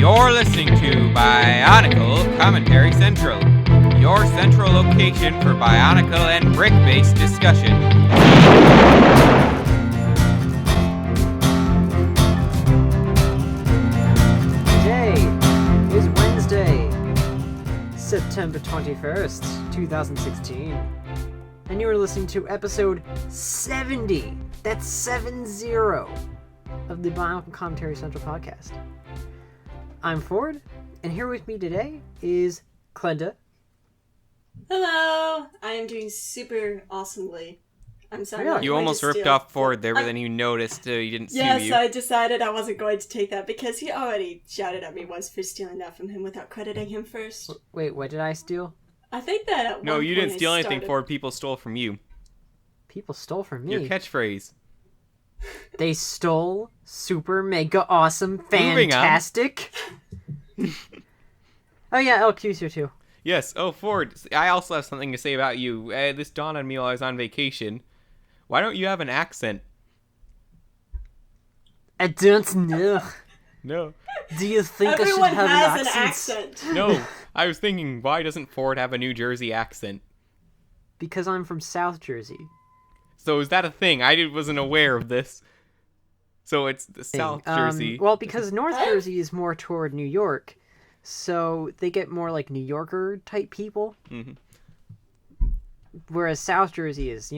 You're listening to Bionicle Commentary Central, your central location for Bionicle and brick-based discussion. Today is Wednesday, September 21st, 2016, and you are listening to episode 70, that's 70, of the Bionicle Commentary Central podcast. I'm Ford, and here with me today is Glenda. Hello! I am doing super awesomely. I'm sorry. Really? You almost ripped off Ford there, but then you noticed he didn't sue you. Yes, I decided I wasn't going to take that because he already shouted at me once for stealing that from him without crediting him first. Wait, what did I steal? I think that at No, one you point didn't steal I anything, started... Ford. People stole from you. People stole from me. Your catchphrase. They stole super mega awesome Moving on. fantastic. Oh yeah, LQ's here too. Yes. Oh, Ford, I also have something to say about you. This dawned on me while I was on vacation. Why don't you have an accent? I don't know. No. Do you think Everyone I should have has an accent? No. I was thinking, why doesn't Ford have a New Jersey accent? Because I'm from South Jersey. So is that a thing? I wasn't aware of this. So it's the South Jersey. Well, because North Jersey is more toward New York, so they get more like New Yorker type people. Mm-hmm. Whereas South Jersey is,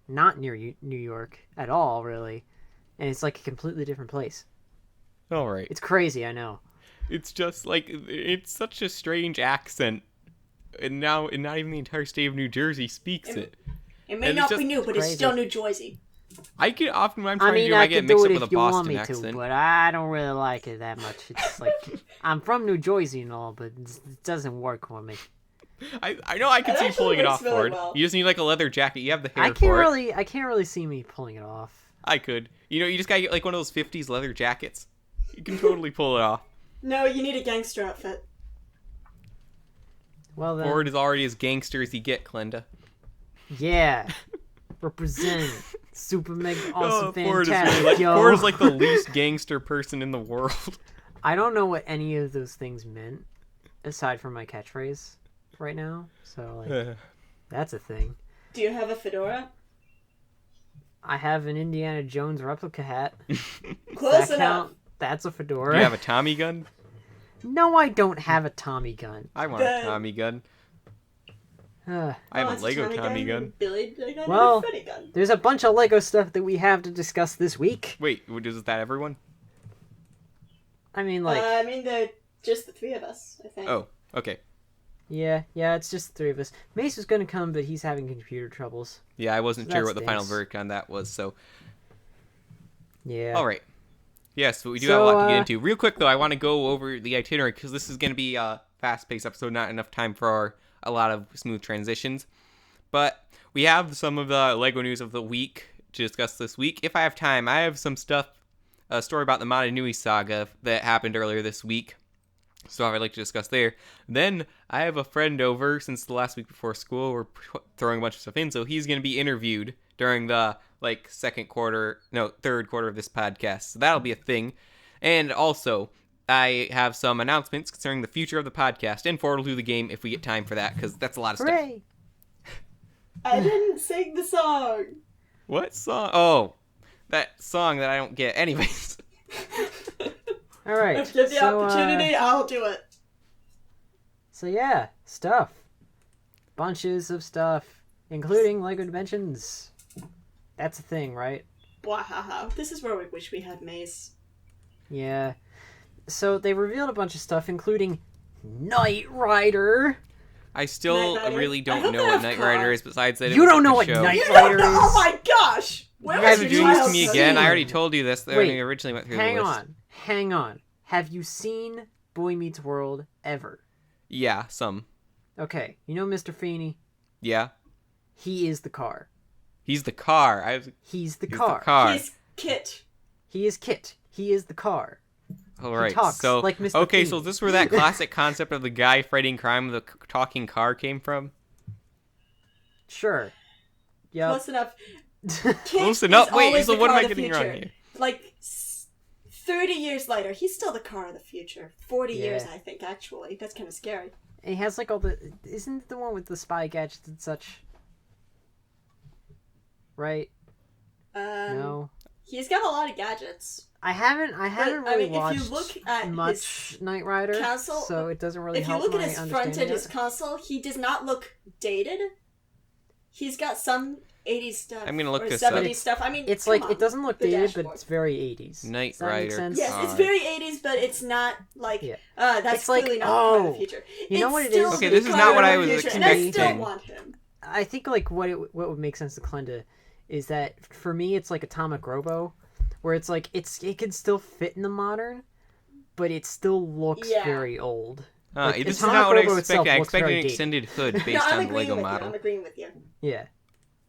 not near New York at all, really. And it's like a completely different place. All right. It's crazy, I know. It's just like, it's such a strange accent. And not even the entire state of New Jersey speaks it. It may And not it's be new, but it's crazy. still New Jersey. I can often, when I'm trying I mean, to do, I I get could do mixed it up with a if you want Boston me accent. to, but I don't really like it that much. It's like, I'm from New Jersey and all, but it doesn't work for me. I know I can It see you actually pulling it works off, really Ford. well. You just need like a leather jacket. You have the hair I can't for it. I can't really see me pulling it off. I could. You just gotta get like one of those 50s leather jackets. You can totally pull it off. No, you need a gangster outfit. Well then, Ford is already as gangster as you get, Glenda. yeah, represent super mega awesome Ford is fantastic, really yo. Ford is like the least gangster person in the world. I don't know what any of those things meant, aside from my catchphrase right now. So like, that's a thing. Do you have a fedora? I have an Indiana Jones replica hat. Close That enough. count? That's a fedora. Do you have a Tommy gun? No, I don't have a Tommy gun. I want a Then- Tommy gun. Uh, I have it's a Lego Tommy gun. Billy gun, Well- and a Freddy gun. there's a bunch of Lego stuff that we have to discuss this week. Wait, is that everyone? I mean, like, They're just the three of us, I think. Oh, okay. yeah, it's just the three of us. Mace was gonna come, but he's having computer troubles. Yeah, I wasn't So sure that what the final stinks. verdict on that was, so. Yeah. All right. Yes, but we do So, have a lot to get into. Real quick, though, I want to go over the itinerary because this is going to be a fast-paced episode, not enough time for a lot of smooth transitions. But we have some of the LEGO news of the week to discuss this week. If I have time, I have some stuff, a story about the Motonui saga that happened earlier this week. So I'd like to discuss there. Then I have a friend over since the last week before school. We're throwing a bunch of stuff in, so he's going to be interviewed during the third quarter of this podcast. So that'll be a thing. And also, I have some announcements concerning the future of the podcast, and Ford will do the game if we get time for that, because that's a lot of stuff. Hooray! I didn't sing the song. What song? Oh, that song that I don't get. Anyways. All right. If you have the opportunity, I'll do it. So yeah, stuff. Bunches of stuff, including Lego Dimensions. That's a thing, right? Wahaha. This is where we wish we had Maze. Yeah. So they revealed a bunch of stuff, including Knight Rider. I still Knight Rider? really I don't hope know they what have Knight car. Rider is, besides that it You was don't know like a what show. Knight You Rider don't know? is? Oh my gosh! Where You guys was are your doing this to childhood? me again. I already told you this when we originally went through the list. Hang on. Have you seen Boy Meets World ever? Yeah, some. Okay, you know Mr. Feeney? Yeah. He is the car. He's the car. He's the He's car. the car. He's Kit. He is Kit. He is the car. All right. talks so like Mr. okay, Feeney. so is this where that classic concept of the guy fighting crime with a talking car came from? Sure. Yep. Close enough. Kit Close enough. is Wait, always so the what am car I of the getting wrong future. here? Like, 30 years later, he's still the car of the future. 40 years, Yeah. I think, actually. That's kind of scary. And he has like all the. Isn't it the one with the spy gadgets and such? Right? No. He's got a lot of gadgets. I haven't really watched if you look at much his Knight Rider, console, so it doesn't really if you help look at my his front understanding and his it. console, he does not look dated. He's got some 80s stuff. I'm gonna look or this 70s up. stuff. I mean, It's come like on, it doesn't look the dated, but dashboard. it's very 80s. Knight Does that make Rider. sense? Yes, it's very 80s, but it's not like Yeah. That's It's like, clearly not part of oh, the future. you know It's what it still is? Okay, the this is car not of what the I was future, and I still expecting. want him. I think like what would make sense to Klenda is that for me it's like Atomic Robo, where it's like it could still fit in the modern, but it still looks Yeah. very old. Like, This is Atomic not what I Robo itself expected. I looks expected very an dated. extended hood based No, I'm on the agreeing Lego with you. model. I'm agreeing with you. Yeah,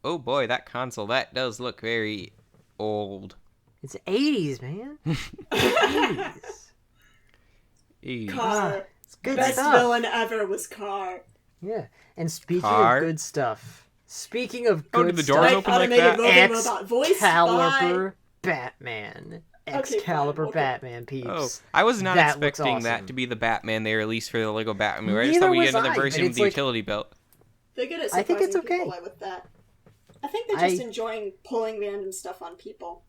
Oh boy, that console, that does look very old. it's 80s, man. 80s. 80s. Car. It's good Best stuff. villain ever was Car. Yeah, and speaking Car. of good stuff, speaking of Oh, good did the stuff, doors open like automated that? roving robot voice Excalibur Batman. Okay, Excalibur fine, okay. Batman, peeps. Oh, I was not That looks expecting awesome. that to be the Batman they released for the Lego Batman movie. I just Neither thought we'd was get another I, version but of it's the like- utility belt. They're good at I think it's surprising okay. people with that. I think they're just enjoying pulling random stuff on people.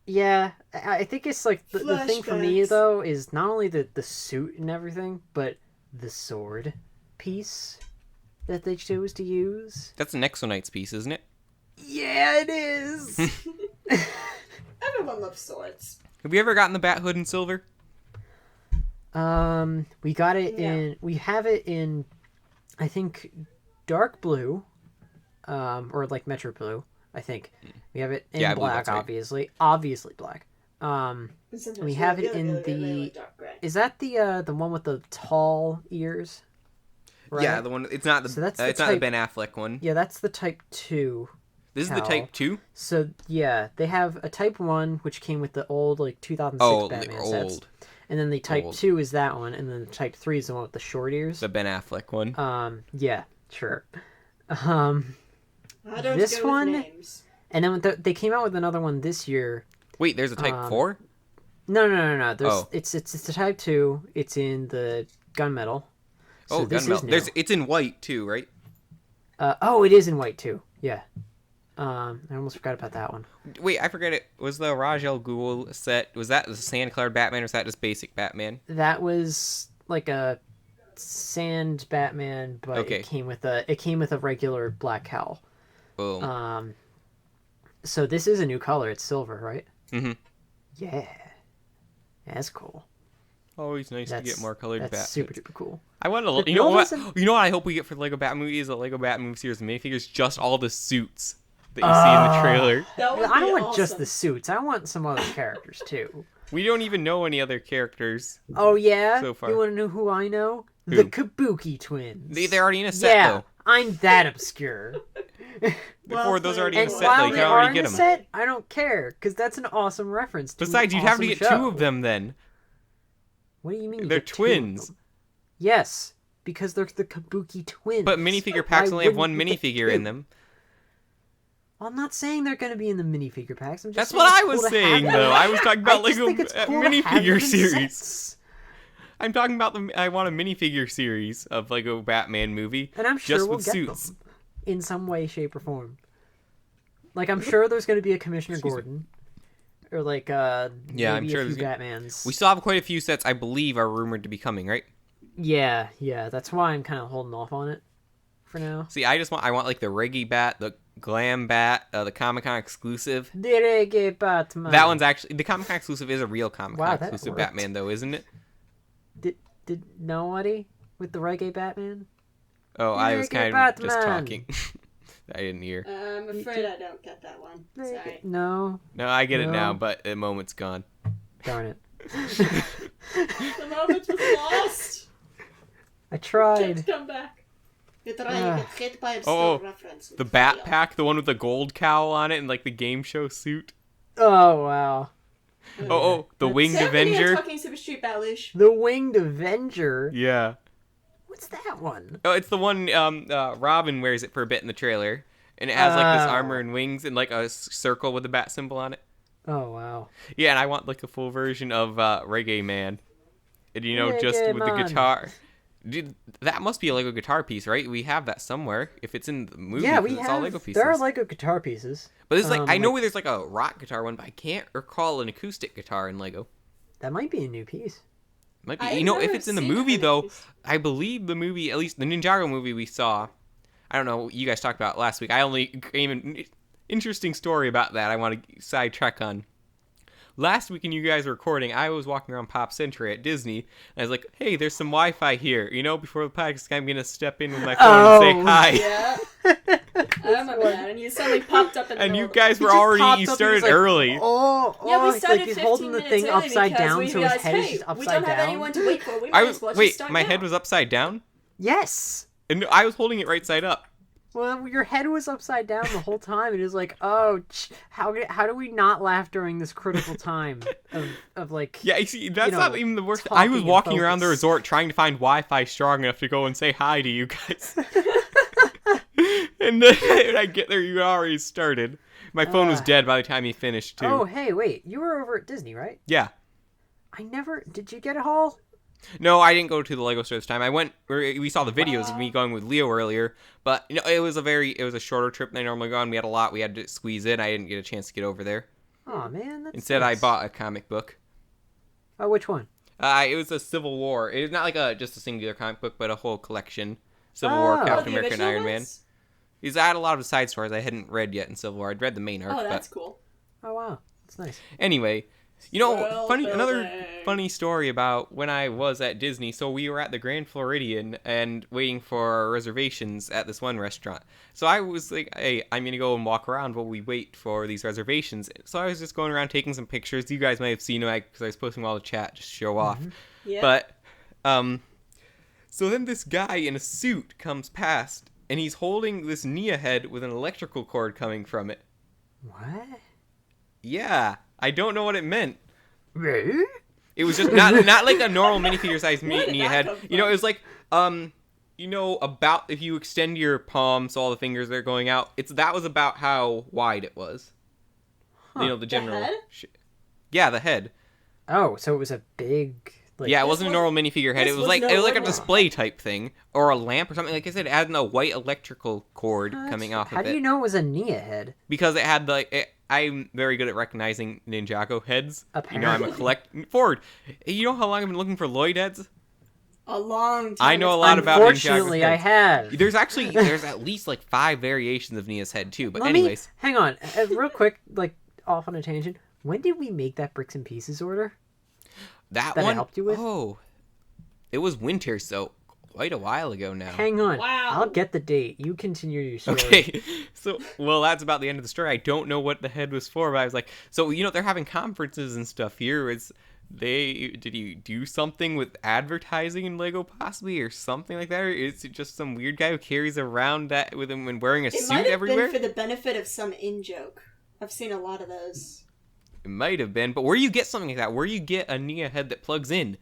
Yeah, I think it's like the thing for me Flashbacks. though is not only the suit and everything, but the sword piece that they chose to use. That's an Exonite's piece, isn't it? Yeah, it is. Everyone loves swords. Have you ever gotten the Bat Hood in silver? We got it Yeah. we have it in, I think, dark blue, or like Metro blue. I think we have it in Yeah, I believe black, that's right. obviously black. And sometimes We have it really, in really, really, the- really dark gray. Is that the one with the tall ears? Right? Yeah, the one. It's not the. So that's the it's not the type- Ben Affleck one. Yeah, that's the Type 2. This is the cowl. Type 2. So, yeah, they have a Type 1, which came with the old, like, 2006 Oh, Batman old. sets. And then the Type Old. 2 is that one, and then the Type 3 is the one with the short ears. The Ben Affleck one. Yeah, sure. I don't this go with one- names. And then they came out with another one this year. Wait, there's a Type 4? No. There's, Oh. It's the Type 2. It's in the gunmetal. Oh, this gunmetal. is new. It's in white too, right? It is in white, too. Yeah. I almost forgot about that one. Wait, I forget it. Was the Raj Al Ghul set? Was that the sand-colored Batman, or was that just basic Batman? That was like a sand Batman, but Okay. it came with a regular black cowl. Boom. So this is a new color. It's silver, right? Mm-hmm. Yeah, that's cool. Always nice to get more colored That's Bat. super duper cool. I want to. But You know no what? one's You know what I hope we get for the Lego Batman movie is the Lego Batman movie series of minifigures. Just all the suits that you see in the trailer. That would I don't be want just awesome. the suits. I want some other characters too. We don't even know any other characters. Oh yeah, So far. you want to know who I know? Who? The Kabuki twins. They're already in a set yeah, though. I'm that obscure. Before those are already And in a set, while though, you they can are already in get the them. set, I don't care because that's an awesome reference. To Besides, an you'd have to awesome get show. two of them then. What do you mean? You They're get two of twins. them? Yes, because they're the Kabuki twins. But minifigure packs Why only have one wouldn't you get minifigure in two? them. Well, I'm not saying they're going to be in the minifigure packs. I'm just That's saying what it's I was cool to have saying, them. though. I was talking about I just Lego think it's cool to have them minifigure in series. sets. I'm talking about I want a minifigure series of Lego Batman movie. And I'm sure just we'll with get suits. them in some way, shape, or form. Like, I'm sure there's going to be a Commissioner Excuse me. Gordon. Or, like, Yeah, I'm maybe sure a few there's Batmans. We still have quite a few sets, I believe, are rumored to be coming, right? Yeah, that's why I'm kind of holding off on it for now. See, I want like the Reggie Bat, the Glam Bat, the Comic Con exclusive. The Reggae Batman. That one's actually the Comic Con exclusive is a real Comic Con Wow, that exclusive worked. Batman, though, isn't it? Did nobody with the Reggae Batman? Oh, I was Reggae kind of just Batman. talking. I didn't hear. I'm afraid I don't get that one. Sorry. No, No, I get it No. now, but the moment's gone. darn it. The moment was lost. I tried. Can't come back. You're trying Ah. to get hit by a Oh, slow reference. The Bat Pack, the one with the gold cowl on it and like the game show suit. Oh wow. Oh, the Winged Avenger. Talking Super Street Balush. The Winged Avenger. Yeah. What's that one? Oh, it's the one Robin wears it for a bit in the trailer. And it has like this Oh. armor and wings and like a circle with the bat symbol on it. Oh, wow. Yeah, and I want like a full version of Reggae Man. And just Reggae with the Man. guitar. Dude, that must be a Lego guitar piece, right? We have that somewhere. If it's in the movie, Yeah, we it's have. all Lego pieces. There are Lego guitar pieces. But there's I know there's like a rock guitar one, but I can't recall an acoustic guitar in Lego. That might be a new piece. Might be. I've If never it's in the seen movie any though, piece. I believe the movie, at least the Ninjago movie we saw. I don't know what you guys talked about last week. I only came an interesting story about that. I want to sidetrack on. Last week when you guys were recording, I was walking around Pop Century at Disney, and I was like, hey, there's some Wi-Fi here. Before the podcast, I'm going to step in with my phone and say hi. Yeah. I remember that. And you suddenly popped up in the And middle you of the- guys He were just already, popped you up and started was like, early. Yeah, we started he's 15 holding the minutes thing early upside because down, we so his realized, head is hey, just upside we don't have down. anyone to wait for. We might as well just start My now. head was upside down, Yes. and I was holding it right side up. Well, your head was upside down the whole time. It is like, how do we not laugh during this critical time of like? Yeah, you see, that's you know, not even the worst. I was talking and walking around the focus. resort trying to find Wi-Fi strong enough to go and say hi to you guys. And then when I get there, you already started. My phone was dead by the time you finished, too. Oh, hey, wait, you were over at Disney, right? Yeah. Did you get a haul? No, I didn't go to the Lego store this time. We saw the videos of me going with Leo earlier, but it was a shorter trip than I normally go on. We had a lot we had to squeeze in. I didn't get a chance to get over there. Oh man, that's Instead, nice. I bought a comic book. Oh, which one? It was a Civil War. It's not like just a singular comic book, but a whole collection. Civil War, Oh. Captain the America, and original Iron Man. ones? Because I had a lot of side stories I hadn't read yet in Civil War. I'd read the main arc. Oh, that's but cool. Oh wow, that's nice. Anyway, World another building. funny story about when I was at Disney. So we were at the Grand Floridian and waiting for our reservations at this one restaurant. So I was like, hey, I'm going to go and walk around while we wait for these reservations. So I was just going around taking some pictures. You guys may have seen them because I was posting them all the chat just to show off. Yeah. But, so then this guy in a suit comes past, and he's holding this Nia head with an electrical cord coming from it. What? Yeah, I don't know what it meant. Really? It was just not like a normal minifigure size Where did Nia that head. come It was like, about if you extend your palm so all the fingers are going out. That was about how wide it was. Huh. The general. head? Yeah, the head. Oh, so it was a big. Like, Yeah, it This wasn't a was- normal minifigure head. this It was was like no a normal. display type thing or a lamp or something. Like I said, it had a white electrical cord coming off How of do it you know it was a Nia head? because it had I'm very good at recognizing Ninjago heads. I'm a Apparently. Ford. You know how long I've been looking for Lloyd heads? A long time. I know a lot about Unfortunately, Ninjago's I heads. have. There's at least like 5 variations of Nia's head too. But Let anyways, me hang on, real quick, like off on a tangent. When did we make that bricks and pieces order? that I one helped you with? Oh, it was winter, so quite a while ago now. Hang on, Wow. I'll get the date. You continue your story. Okay, so that's about the end of the story. I don't know what the head was for, but I was like, so they're having conferences and stuff here. Did you do something with advertising in Lego possibly, or something like that, or is it just some weird guy who carries around that with him and wearing a It suit might have everywhere? been for the benefit of some in-joke. I've seen a lot of those. It might have been, but where you get something like that, where you get a Nia head that plugs in.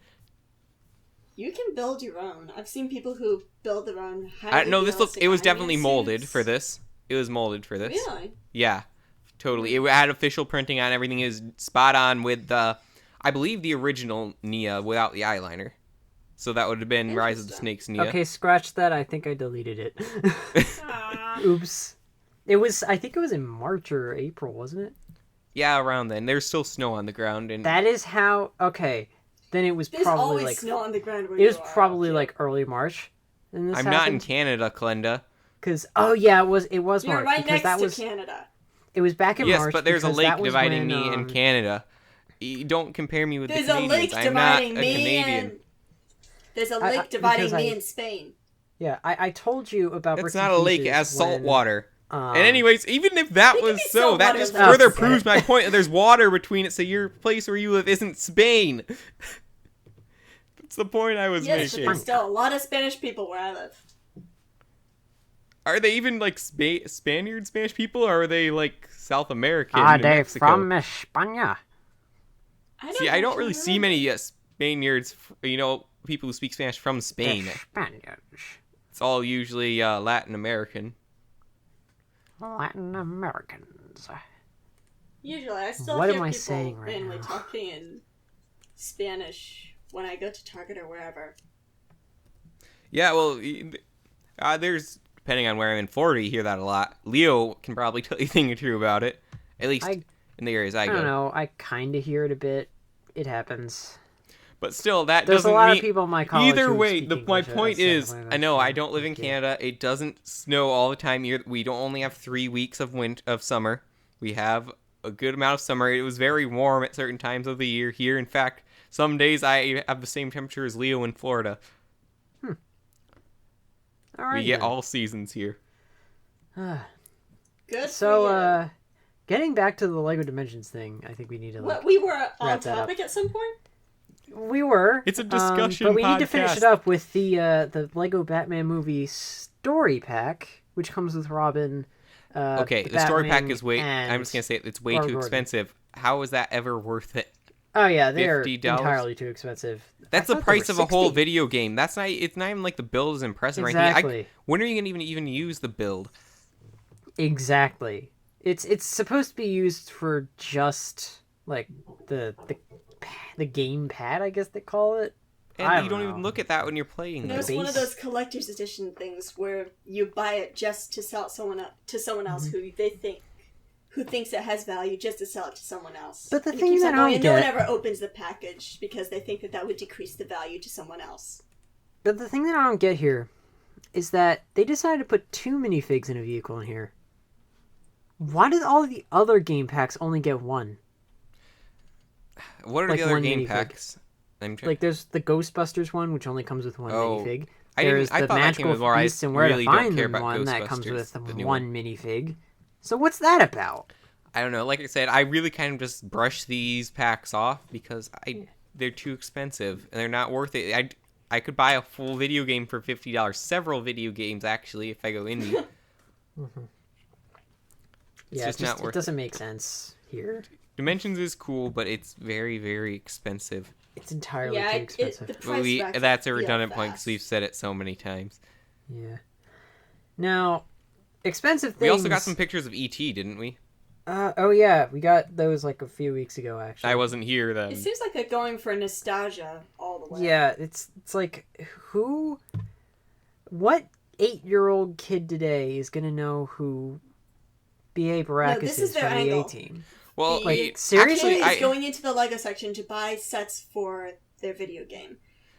You can build your own. I've seen people who build their own. No, this looks. realistic It was Iron definitely Man molded suits. for this. It was molded for this. Really? Yeah, totally. It had official printing on everything. Is spot on with I believe the original Nia without the eyeliner. So that would have been Rise of the Interesting. Snakes Nia. Okay, scratch that. I think I deleted it. Ah. Oops. I think it was in March or April, wasn't it? Yeah, around then. There's still snow on the ground, and That is how. Okay, then it was There's probably always like. snow on the ground where It was you are, probably okay. like early March. And this I'm not in happened. Canada, Glenda. Because it was You're March right because next that to was Canada. it was back in Yes, March. but there's a because lake that was dividing when, me and Canada. You don't compare me with There's the a Canadians. lake I'm not dividing a me Canadian. and there's a I- lake dividing because me I- and Spain. Yeah, I told you about. That's Bricks not and a lake. It Pieces has salt when, water. um, And anyways, even if that It can was be so, salt that water just though. further Oh, proves my point that there's water between it, so your place where you live isn't Spain. That's the point I was Yes, but making. there's still a lot of Spanish people where I live. Are they even like Spaniard Spanish people, or are they like South American? Are in they Mexico? from España? See, I don't really see many Spaniards, people who speak Spanish from Spain. The Spaniards. It's all usually Latin American. Latin Americans. Usually, I still What hear am I people saying right randomly now? talking in Spanish when I go to Target or wherever. Yeah, well, there's, depending on where I'm in Florida, you hear that a lot. Leo can probably tell you a thing or two about it, at least in the areas I go. I don't know. I kind of hear it a bit. It happens. But still, that There's doesn't a lot mean... of people in my college Either who way, speak my English point as a is, second I language, know so I don't live in like, Canada. It doesn't snow all the time. We don't only have 3 weeks of summer. We have a good amount of summer. It was very warm at certain times of the year here. In fact, some days I have the same temperature as Leo in Florida. All right, We get then. all seasons here. Good So, for you. getting back to the Lego Dimensions thing, I think we need to What, we were on wrap that up. topic at some point? We were. It's a discussion but we need to finish podcast. it up with the Lego Batman movie story pack, which comes with Robin. Okay, the story pack is way... and I'm just going to say it's way Barbara too Gordon. expensive. How is that ever worth it? Oh yeah, they're $50? entirely too expensive. That's I the thought they price were of a whole 60. video game. That's not... It's not even like the build is impressive or Exactly. anything. When are you going to even use the build? Exactly. It's supposed to be used for just like the game pad, I guess they call it. I And you don't know. even look at that when you're playing No, this. it's one of those collector's edition things where you buy it just to sell it to someone else who thinks it has value, just to sell it to someone else. But the And it thing keeps that on I going, and no one get- ever opens the package because they think that would decrease the value to someone else. But the thing that I don't get here is that they decided to put 2 minifigs in a vehicle in here. Why did all the other game packs only get 1? What are like the other one game minifig. packs? Like there's the Ghostbusters one, which only comes with 1 Oh, minifig. I There's thought the that came Magical with more. I Beasts and Where really to don't Find care Them about one that comes Ghostbusters, with the new 1 minifig. So what's that about? I don't know. Like I said, I really kind of just brush these packs off because they're too expensive and they're not worth it. I could buy a full video game for $50. Several video games, actually, if I go indie. Yeah, just not worth it doesn't make sense here. Dimensions is cool, but it's very, very expensive. It's entirely Yeah, too expensive. the price racks That's a up real redundant point because fast. we've said it so many times. Yeah. Now, expensive things. We also got some pictures of E.T., didn't we? Oh yeah, we got those like a few weeks ago actually. I wasn't here then. It seems like they're going for nostalgia all the way. Yeah, it's like what 8-year-old kid today is gonna know who B.A. Baracus this is is their from angle. the A-Team? Well, Like, seriously? Kid actually, is going into the Lego section to buy sets for their video game.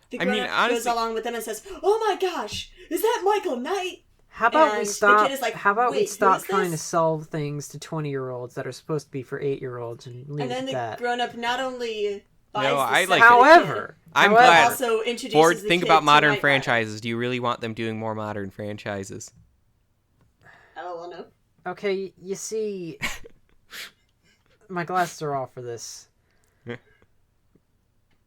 The I mean, grown-up honestly- goes along with them and says, "Oh my gosh, is that Michael Knight?" How about And we the stop? kid is like, how about we "Wait, who stop is trying to this?" sell things to 20-year-olds that are supposed to be for 8-year-olds and leave And then it the at that? grown-up not only buys No, the I set like for the However, I'm kid, glad. but also introduces Ford, the think kid about to modern Knight franchises. Do you really want them doing more modern franchises? Rider. Oh, well, no. Okay, you see, my glasses are off for this.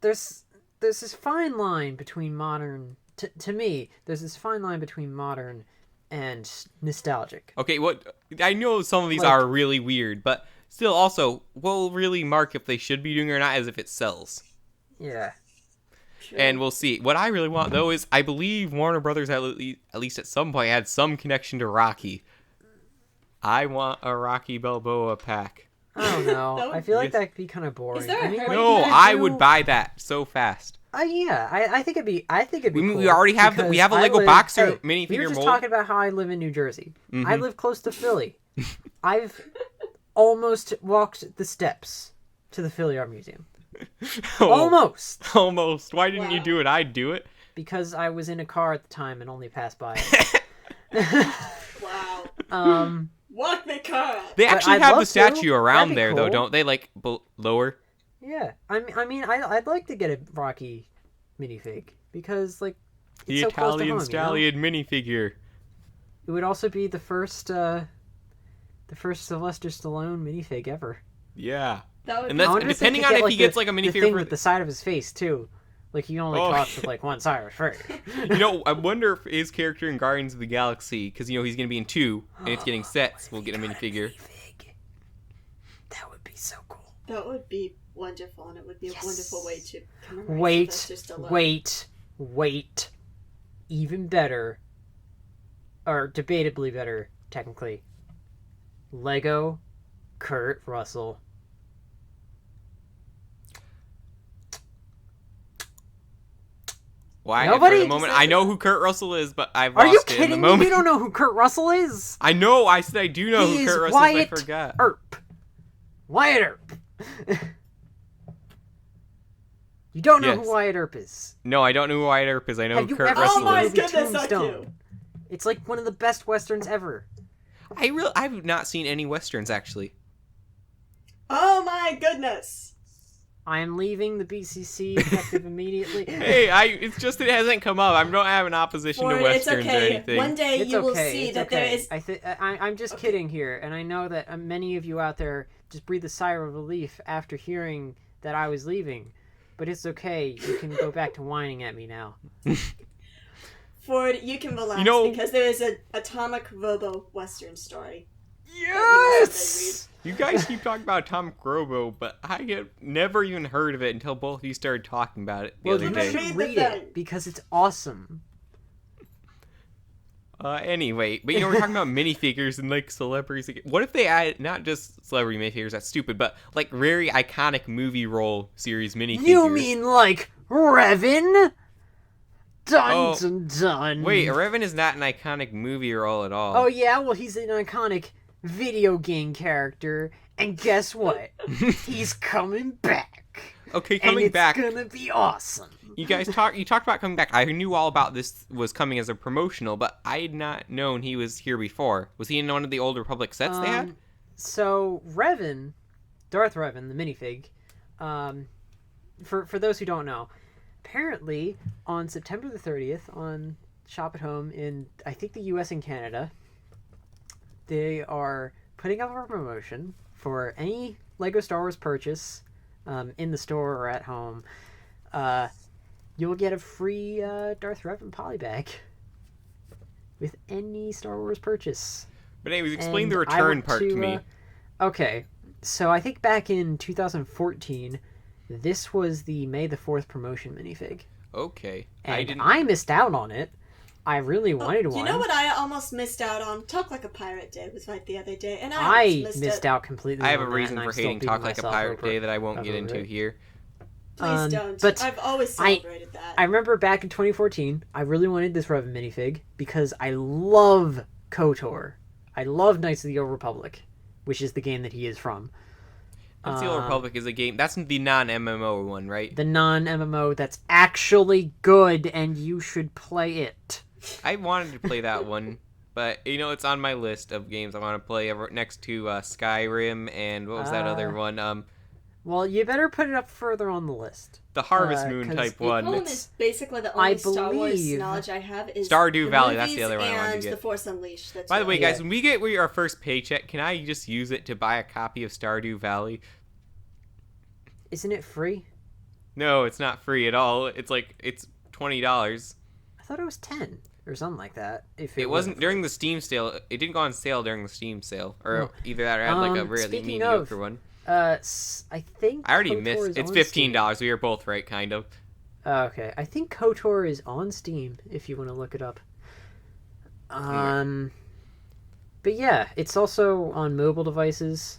There's this fine line between modern. To me, there's this fine line between modern and nostalgic. Okay, what I know some of these Like- are really weird, but still, also, we'll really mark if they should be doing it or not as if it sells, Yeah. Sure. and we'll see. What I really want though is, I believe Warner Brothers at least at some point had some connection to Rocky. I want a Rocky Balboa pack. I don't know. That would- I feel like Yes. that could be kind of boring. there a I mean, Harry what No, you gotta I do- would buy that so fast. Yeah, I think it'd be. I think it'd be. We cool already have we because have a I Lego live- boxer hey, minifigure We were just mold. talking about how I live in New Jersey. I Mhm. live close to Philly. I've almost walked the steps to the Philly Art Museum. Oh, Almost, almost. Why didn't you Wow. do it? I'd do it. because I was in a car at the time and only passed by it. Wow. Walk the car. They But actually I'd have the love to. statue around That'd be there, though, cool. don't they? Like lower. Yeah, I mean, I'd like to get a Rocky minifig because like it's The so close to Italian home, you know? stallion minifigure. It would also be the first Sylvester Stallone minifig ever. Yeah. That would And be that's- I wonder if they depending could on get, if like, he gets, the- like, a the minifigure thing for with the side of his face too, like he only Oh. talks with like one side of his face. You know, I wonder if his character in Guardians of the Galaxy, because you know he's gonna be in 2, and it's getting sets. We'll get a minifigure. Minifig. That would be so cool. That would be wonderful, and it would be a wonderful way to commemorate Wait, Sylvester Stallone. wait. Even better, or debatably better, technically. Lego Kurt Russell. Why? Nobody? For the moment, I know who Kurt Russell is, but I've Are lost you it in kidding the me? moment. You don't know who Kurt Russell is? I know. I said I do know He who is Kurt Russell is. I Wyatt forgot. Earp. Wyatt Earp. You don't know Yes. who Wyatt Earp is. No, I don't know who Wyatt Earp is. I know Have who you Kurt ever Russell seen the Oh my is. movie goodness, I Tombstone? do. It's like one of the best westerns ever. I've not seen any westerns actually. Oh my goodness. I am leaving the BCC effective immediately. Hey, it's just that it hasn't come up. I don't have an opposition to It's westerns or okay. anything. One day It's you will okay. see It's that okay. there is. I'm just Okay. kidding here, and I know that many of you out there just breathe a sigh of relief after hearing that I was leaving. But it's okay. You can go back to whining at me now. Ford, you can relax You know- because there is an Atomic Robo Western story. Yes! You guys keep talking about Atomic Robo, but I have never even heard of it until both of you started talking about it the Well, other you day. should Read the read thing. it because it's awesome. Anyway, but we're talking about minifigures and like celebrities. What if they add not just celebrity minifigures? That's stupid, but like very iconic movie role series minifigures. You mean like Revan? Dun Oh, dun dun. Wait, Revan is not an iconic movie role at all. Oh yeah, well he's an iconic video game character, and guess what? He's coming back. Okay, And coming it's back. gonna be awesome. You talked about coming back. I knew all about this was coming as a promotional, but I had not known he was here before. Was he in one of the Old Republic sets they had? So Revan, Darth Revan, the minifig, for those who don't know, apparently on September the 30th on Shop at Home in I think the US and Canada, they are putting up a promotion for any Lego Star Wars purchase in the store or at home. You'll get a free Darth Revan polybag with any Star Wars purchase. But anyways, explain And the I return want part to me. Okay, so I think back in 2014, this was the May the 4th promotion minifig. Okay. And I missed out on it. I really wanted one. You know what I almost missed out on? Talk Like a Pirate Day was like the other day, and I almost missed out completely. I have a on that, reason and for I'm still hating beating Talk Like a myself Pirate over- Day that I won't get over into it. here. Please don't. but I've always celebrated that. I remember back in 2014, I really wanted this Revan minifig because I love KOTOR. I love Knights of the Old Republic, which is the game that he is from. Knights of the Old Republic is a game. That's the non-MMO one, right? The non-MMO that's actually good, and you should play it. I wanted to play that one, but it's on my list of games I want to play next to Skyrim and what was that other one? Well, you better put it up further on the list. The Harvest Moon 'cause type it- The one. problem is basically the only I Star Wars believe- knowledge I have is Stardew the Valley, that's the movies other one I wanted to and get. The Force Unleashed. That's By the way, it. guys, when we get our first paycheck, can I just use it to buy a copy of Stardew Valley? Isn't it free? No, it's not free at all. It's $20. I thought it was 10 or something like that. If It wasn't during the Steam sale. It didn't go on sale during the Steam sale, or Oh. either that or I had like a really speaking mediocre of, one. I think I already KOTOR missed. is It's on $15. We were both right, kind of. Steam. Okay, I think KOTOR is on Steam if you want to look it up. But yeah, it's also on mobile devices.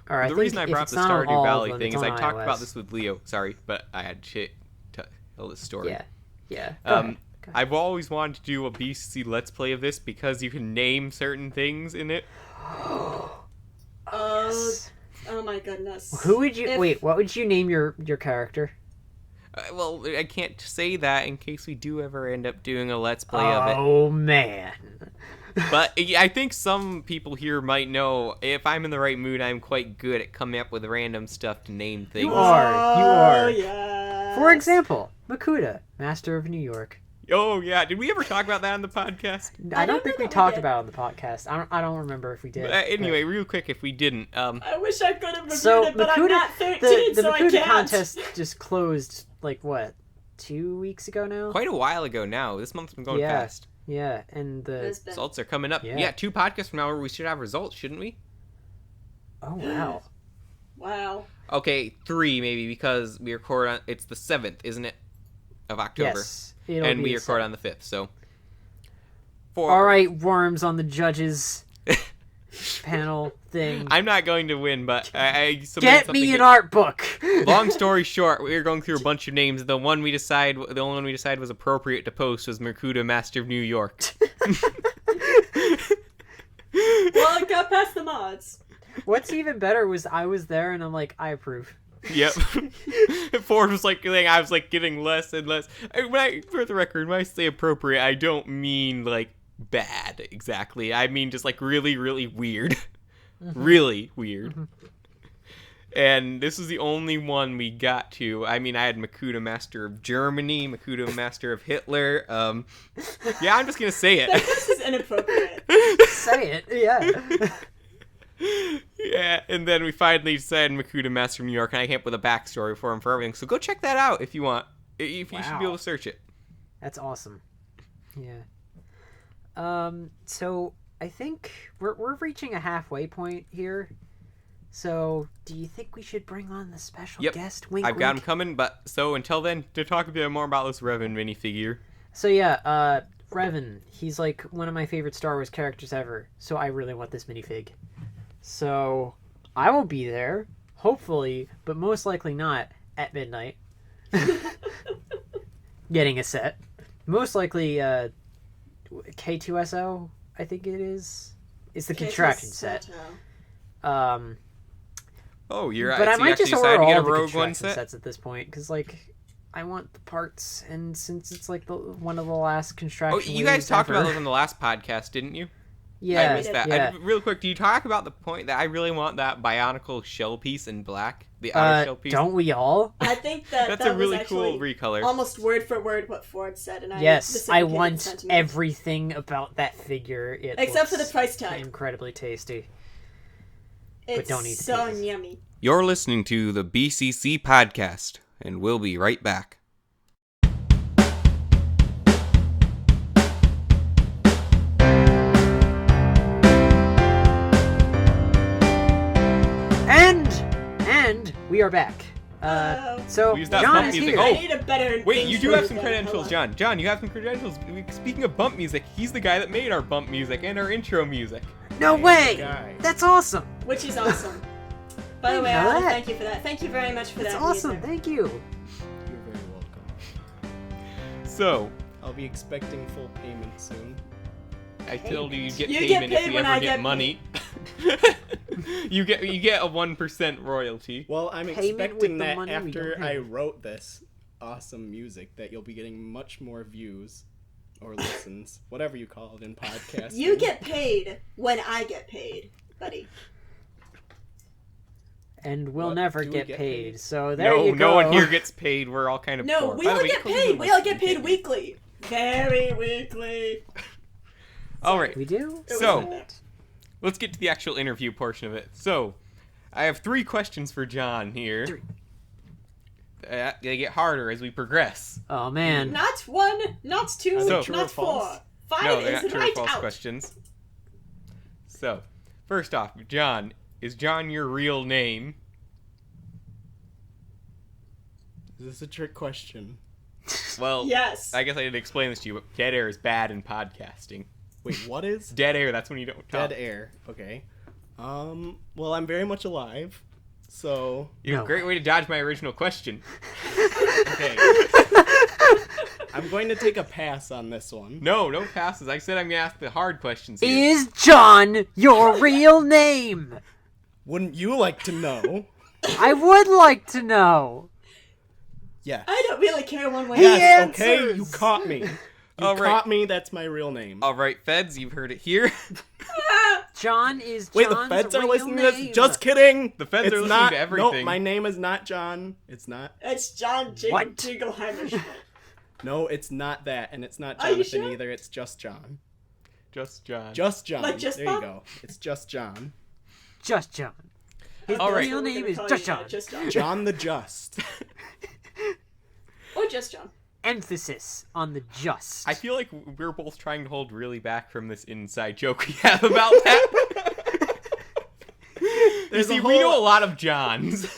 Or I The think reason I if brought it's the not on Stardew all of Valley them, thing it's is I on talked about iOS. this with Leo. Sorry, but I had shit to tell the story. Yeah. Go ahead. Go ahead. I've always wanted to do a BCC Let's Play of this because you can name certain things in it. Yes. Oh my goodness. Who would you If- wait? What would you name your character? Well, I can't say that in case we do ever end up doing a Let's Play of it. Oh man. But I think some people here might know if I'm in the right mood, I'm quite good at coming up with random stuff to name things. You are. Oh, yeah. For example, Makuta, Master of New York. Oh yeah, did we ever talk about that on the podcast? I don't don't think know we that we talked did. about it on the podcast. I don't remember if we did. But anyway, real quick, if we didn't, I wish I could have So reviewed it, but I'm Makuta, not 13, the so I Makuta can't. contest just closed like what, 2 weeks ago now? quite a while ago now. This month's been going Yeah. fast. Yeah, and the It's been- Results are coming up. Yeah. Yeah, 2 podcasts from now we should have results, shouldn't we? oh wow, Wow. Okay, 3 maybe because we record on. It's the 7th, isn't it, of October? yes, it'll And be we the record same. on the 5th. So, 4. All right, worms on the judges. panel thing. I'm not going to win, but I submitted Get something me an that- art book. Long story short, we were going through a bunch of names. The only one we decided was appropriate to post was Mercuda, Master of New York. Well, it got past the mods. What's even better was I was there and I'm like, I approve. Yep. Ford was like, I was like getting less and less. For the record, when I say appropriate, I don't mean like bad exactly. I mean just like really, really weird. Really weird. And this was the only one we got to. I mean, I had Makuta, Master of Germany, Makuta, Master of Hitler. Yeah, I'm just gonna say it. This is inappropriate. Say it, yeah. Yeah, and then we finally said Makuta, Master of New York, and I came up with a backstory for him for everything. So go check that out if you want. If you should be able to search it. That's awesome. Yeah. So I think we're reaching a halfway point here. So do you think we should bring on the special guest? Wink, I've got him wink. coming, but so until then, to talk a bit more about this Revan minifigure. So yeah, Revan, he's like one of my favorite Star Wars characters ever. So I really want this minifig. So I will be there, hopefully, but most likely not at midnight. Getting a set. Most likely K2SO, I think it is. It's the contraction set. Oh, you're But right. I So you might just actually order decided to get all a the Rogue One contraction set? sets at this point, because like I want the parts, and since it's like one of the last Oh, contraction. you guys waves talked ever, about this on the last podcast, didn't you? Yeah, I missed that. yeah. Real quick, do you talk about the point that I really want that Bionicle shell piece in black? The outer shell piece? Don't we all? I think that That's that a really was cool actually recolor. almost word for word what Ford said, and I Yes, I reciprocated want sentiment. everything about that figure. It Except for the looks price tag. incredibly tasty. It's don't eat the so pieces. yummy. You're listening to the BCC Podcast, and we'll be right back. And we are back. So We used that John bump is music. here. Oh, I need a better. Wait, thing you do for have some that. credentials, Hold John. John, you have some credentials. Speaking of bump music, he's the guy that made our bump music and our intro music. No way! guy. That's awesome. on. Which is awesome. By the way, know Alan, that. thank you for that. Thank you very much for That's that. awesome. music. Thank you. You're very welcome. So, I'll be expecting full payment soon. I told you you'd get You payment get if paid we when ever I get get money. you get a 1% royalty. Well, I'm Payment with expecting the that money we after don't I have. wrote this awesome music that you'll be getting much more views or listens, whatever you call it in podcasting. You get paid when I get paid, buddy. And we'll What? never Do we get get paid. paid? So there you go. No one here gets paid. We're all kind of No, poor. we By the all way, get close paid. the We all list. get paid weekly. Very weekly. All right. We do. So, let's get to the actual interview portion of it. So, I have 3 questions for John here. 3. They get harder as we progress. Oh man. Not 1, not 2, Are they So- true or not 4. false? 5 No, they're is not true or right false out. questions. So, first off, John, is John your real name? Is this a trick question? Well, Yes. I guess I didn't explain this to you, but dead air is bad in podcasting. Wait, what is Dead air, that's when you don't talk. dead air? Okay. Well, I'm very much alive, so You have No. a great way to dodge my original question. okay. I'm going to take a pass on this one. No passes. I said I'm going to ask the hard questions here. Is John your real name? Wouldn't you like to know? I would like to know. Yes. I don't really care one way. Yes, okay, answers. you caught me. You All right. caught me, that's my real name. All right, feds, you've heard it here. John is Wait, John's the feds are real listening to name. this? Just kidding! The feds are It's listening not, to everything. No, my name is not John. It's not. It's John What? Jingleheimer. No, it's not that, and it's not Are you Jonathan sure? either. It's just John. Just John. Just John. Like just there Bob? you go. It's just John. Just John. His All right. real name is Just John. Just John. John the Just. Or just John. Emphasis on the just. I feel like we're both trying to hold really back from this inside joke we have about that. You There's see, a we know a whole- lot of Johns,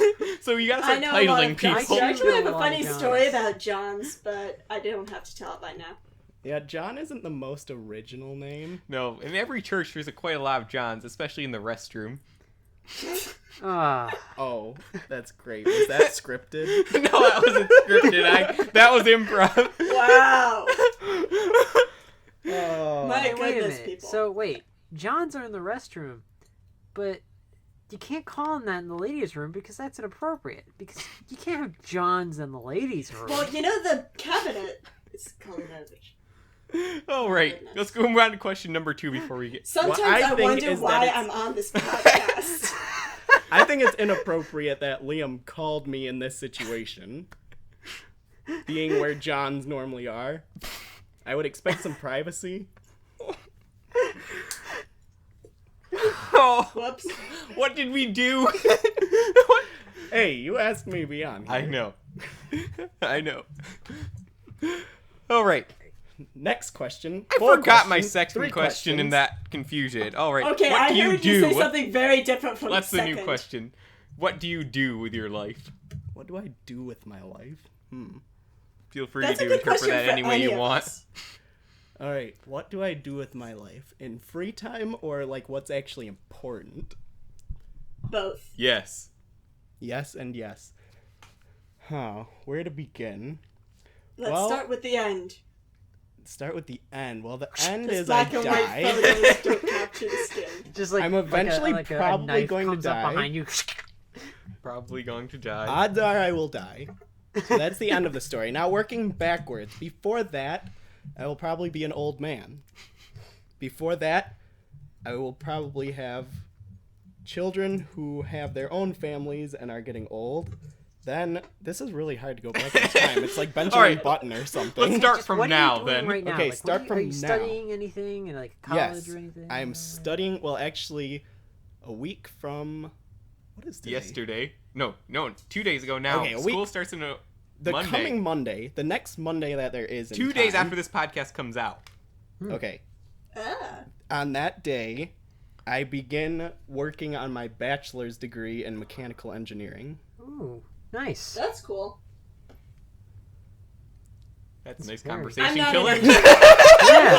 so you gotta I start know a lot titling of Johns. people. I actually have know a a lot funny of Johns. story about Johns, but I don't have to tell it by now. Yeah, John isn't the most original name. No, in every church there's quite a lot of Johns, especially in the restroom. Ah. Oh, that's great. Was that scripted? No, that wasn't scripted. That was improv. Wow. Oh. My Hey, wait a goodness, minute. people. So wait, Johns are in the restroom, but you can't call them that in the ladies' room because that's inappropriate. Because you can't have Johns in the ladies' room. Well, you know the cabinet is colonization. All right, Goodness. let's go on to question number 2 before we get. Sometimes What I I think wonder is that why it's- I'm on this podcast. I think it's inappropriate that Liam called me in this situation. Being where Johns normally are. I would expect some privacy. Oh, Whoops. what did we do? Hey, you asked me to be on here. I know. I know. All right. Next question. I 4 forgot my questions, second 3 question in questions. that confusion. All right. Okay, what I do you heard do? you say something very different from That's the the second. new question. What do you do with your life? What do I do with my life? Feel free That's a to good interpret question that for any way you of want. us. All right, what do I do with my life? In free time or like what's actually important? Both. Yes. Yes and yes. Huh, where to begin? Let's Well- start with the end. Start with the end. Well, the end Because is I black and white die. photos don't capture the skin. Just like I'm eventually like a probably knife going to comes up die. behind you. Probably going to die. Odds are I will die. So that's the end of the story. Now working backwards. Before that, I will probably be an old man. Before that, I will probably have children who have their own families and are getting old. Then, this is really hard to go back in time. It's like Benjamin Alright. Button or something. Let's start Just from what are now you doing then. right now? Okay, Like, start are from you now. studying anything in like college Yes, or anything? I'm studying, well actually, a week from, what is today? Yesterday. No, 2 days ago now. Okay, a School week- starts in a The Monday. coming Monday, the next Monday that there is in 2 days time. after this podcast comes out. Okay, Ah. on that day, I begin working on my bachelor's degree in mechanical engineering. Ooh, nice. That's cool. That's a nice very- conversation I'm not killer. an Yeah,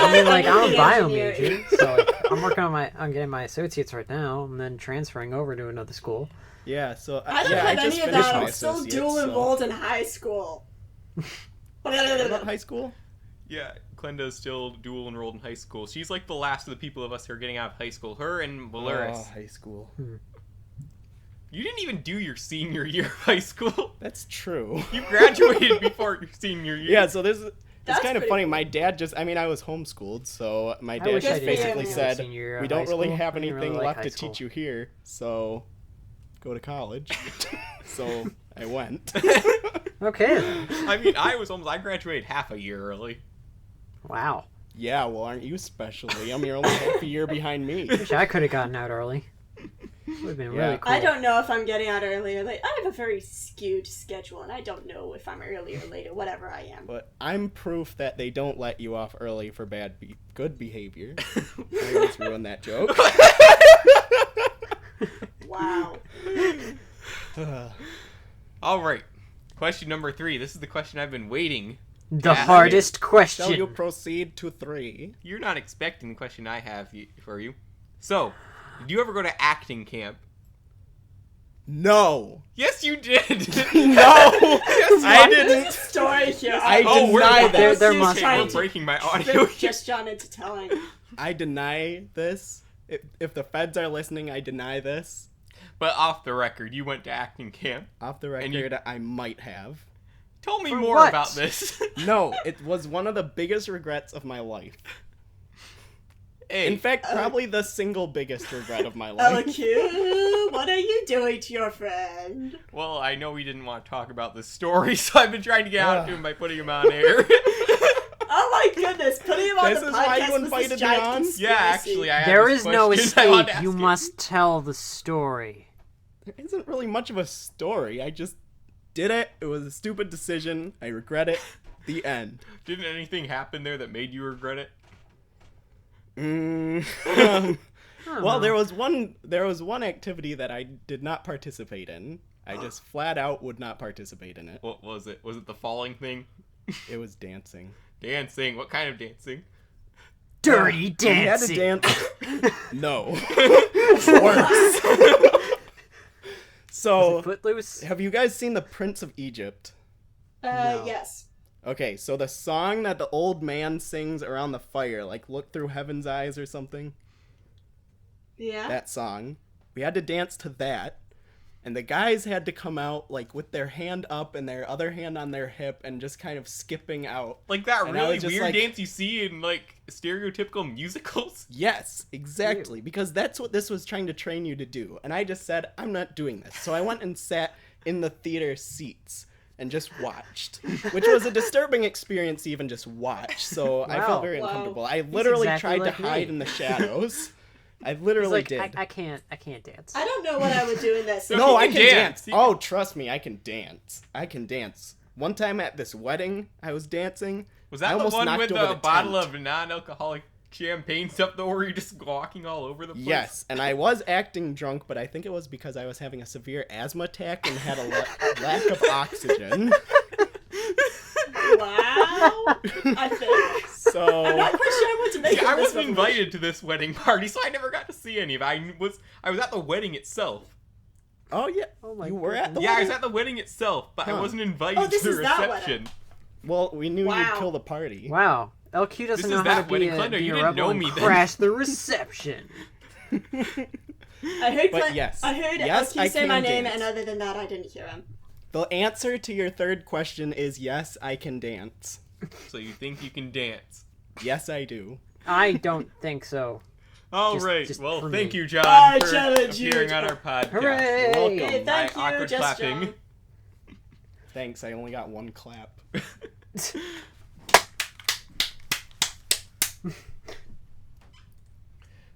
I mean, like, I'm a I'm bio engineering. major, so like, I'm working on getting my associates right now, and then transferring over to another school. Yeah, so I don't yeah, have I just any of finished that. my I'm still associates. dual so- enrolled in high school. What about high school? Yeah, Glenda's still dual enrolled in high school. She's like the last of the people of us who are getting out of high school. Her and Valeris. Oh, high school. You didn't even do your senior year of high school. That's true. You graduated before your senior year. Yeah, so this is. It's That's kind of pretty funny. cool. My dad just, I mean, I was homeschooled, so my I dad wish I just did basically my said, senior year we of don't high really school. have I didn't anything really like left to high school." teach you here, so go to college. So I went. Okay. Then. I mean, I graduated half a year early. Wow. Yeah, well, aren't you special, Liam? You're only half a year behind me. Wish I could have gotten out early. Would have been Yeah. really cool. I don't know if I'm getting out early or late. I have a very skewed schedule, and I don't know if I'm early or late or whatever I am. But I'm proof that they don't let you off early for good behavior. I almost ruined that joke. Wow. All right. Question number 3. This is the question I've been waiting. The Yeah. hardest Shall question. you proceed to 3? You're not expecting the question I have for you. So, did you ever go to acting camp? No. Yes, you did. No. I There's didn't. a story here. I Oh, we're deny There- this. there Just must trying We're be. breaking my audio. to just John into telling. I deny this. If the feds are listening, I deny this. But off the record, you went to acting camp. Off the And you- record, I might have. Tell me For more what? about this. No, it was one of the biggest regrets of my life. Hey, In fact, probably the single biggest regret of my life. LQ, what are you doing to your friend? well, I know we didn't want to talk about this story, so I've been trying to get out to him by putting him on air. Oh my goodness, putting him on This the is podcast why you was invited this me giant on? conspiracy. Yeah, actually, I have There this is no question I wanted to escape. You ask must tell the story. There isn't really much of a story. I just did it. It was a stupid decision. I regret it. The end. Didn't anything happen there that made you regret it? Mm, don't well, know. there was one activity that I did not participate in. I just flat out would not participate in it. What was it? Was it the falling thing? It was dancing. Dancing. What kind of dancing? Dirty We had to dancing. dance. No. Worse. So, Footloose. have you guys seen The Prince of Egypt? No. Yes. Okay, so the song that the old man sings around the fire, like "Look Through Heaven's Eyes" or something. Yeah. That song. We had to dance to that. And the guys had to come out like with their hand up and their other hand on their hip and just kind of skipping out. Like that And I really was just weird like- dance you see in like stereotypical musicals. Yes, exactly. Because that's what this was trying to train you to do. And I just said, I'm not doing this. So I went and sat in the theater seats and just watched, which was a disturbing experience to even just watch. So I Wow. felt very Wow. uncomfortable. I literally exactly tried like to me. hide in the shadows. I He's literally like, did. I can't dance. I don't know what I would do in that No, You I can can dance. dance. You Oh, trust me, I can dance. I can dance. One time at this wedding, I was dancing. Was I that the almost one knocked with over the the bottle tent. of non-alcoholic champagne stuff though, where you're just walking all over the place? Yes, and I was acting drunk, but I think it was because I was having a severe asthma attack and had a lack of oxygen. Wow. I think. So I'm not quite sure what to make See, I of this wasn't revelation. invited to this wedding party, so I never got to see any of it. I was at the wedding itself. Oh yeah, Oh my you were at the Yeah, I wedding? was at the wedding itself, but I Huh. wasn't invited Oh, this to is the that reception. Well, we knew Wow. you'd kill the party. Wow. LQ doesn't This know is how that to be wedding. a, Glenda, be you a didn't rebel know and me then. crash the reception. I heard. But yes. I heard Yes, LQ I say can my name, dance. and other than that, I didn't hear him. The answer to your third question is yes, I can dance. So you think you can dance? Yes, I do. I don't think so. All Just- right. just well, for thank me. you, John, I for challenge you, appearing John. on our podcast. Hooray! welcome. Hey, thank My you, awkward just clapping. John. Thanks, I only got one clap.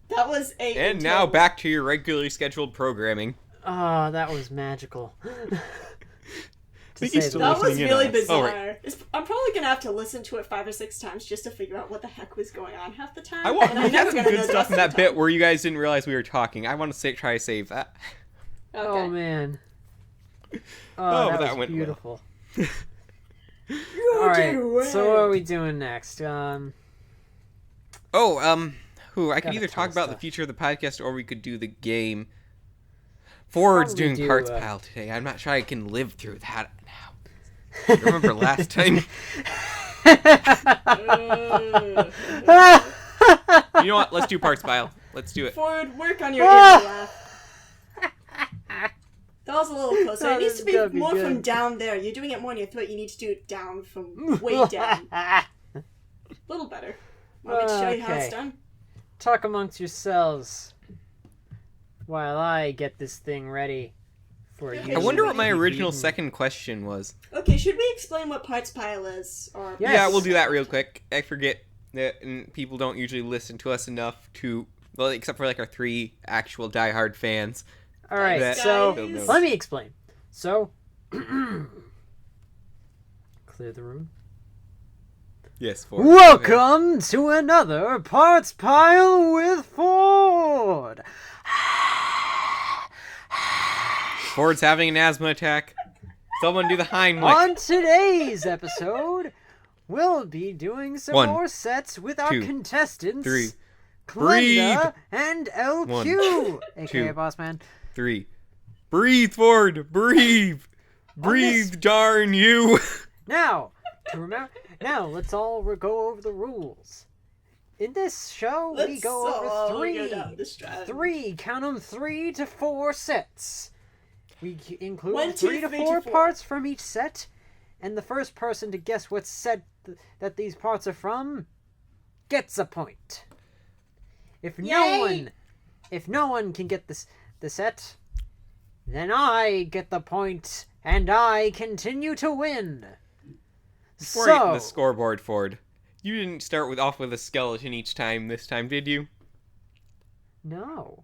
That was a. And now back to your regularly scheduled programming. Oh, that was magical. To think he's say still the That least. was listening in really on us. bizarre. Oh, right. I'm probably gonna have to listen to it 5 or 6 times just to figure out what the heck was going on half the time. I want and we I'm never had some gonna know good the stuff rest in of that the bit time. where you guys didn't realize we were talking. I want to try to save that. Okay. Oh man. Oh, that, that was went well. beautiful. You All right. did well. So what are we doing next? Oh, I could Got a either ton talk of about the stuff. future of the podcast or we could do the game. Ford's Probably doing do, parts uh, pile today. I'm not sure I can live through that now. Remember last time? You know what? Let's do parts pile. Let's do it. Ford, work on your ear laugh. That was a little closer. Oh, It needs this to is gonna be be more from good. down there. You're doing it more in your throat. You need to do it down from way down. A little better. Want me to show you how it's Okay. done? Talk amongst yourselves while I get this thing ready for you. I wonder what my to be original beaten. second question was. Okay, should we explain what parts pile is? Or Yes. Yeah, we'll do that real quick. I forget that and people don't usually listen to us enough to, well, except for like our 3 actual diehard fans. All right, That- so Guys. let me explain. So, clear the room. Yes, Ford. Welcome to another Parts Pile with Ford. Ford's having an asthma attack. Someone do the Heimlich. On today's episode, we'll be doing some 1, more sets with our 2, contestants, 3. Glenda and LQ, aka 2, Bossman. 3. Breathe, Ford. Breathe. Breathe, darn you. Now, to remember, let's all go over the rules. In this show, we Let's go all over go down this strategy. count them, 3 to 4 sets. We include 1, 2, 3 to 3 4 to 4. parts from each set, and the first person to guess what set that these parts are from gets a point. If no one can get the set, then I get the point, and I continue to win. Before I get to So, the scoreboard, Ford, you didn't start off with a skeleton each time this time, did you? no.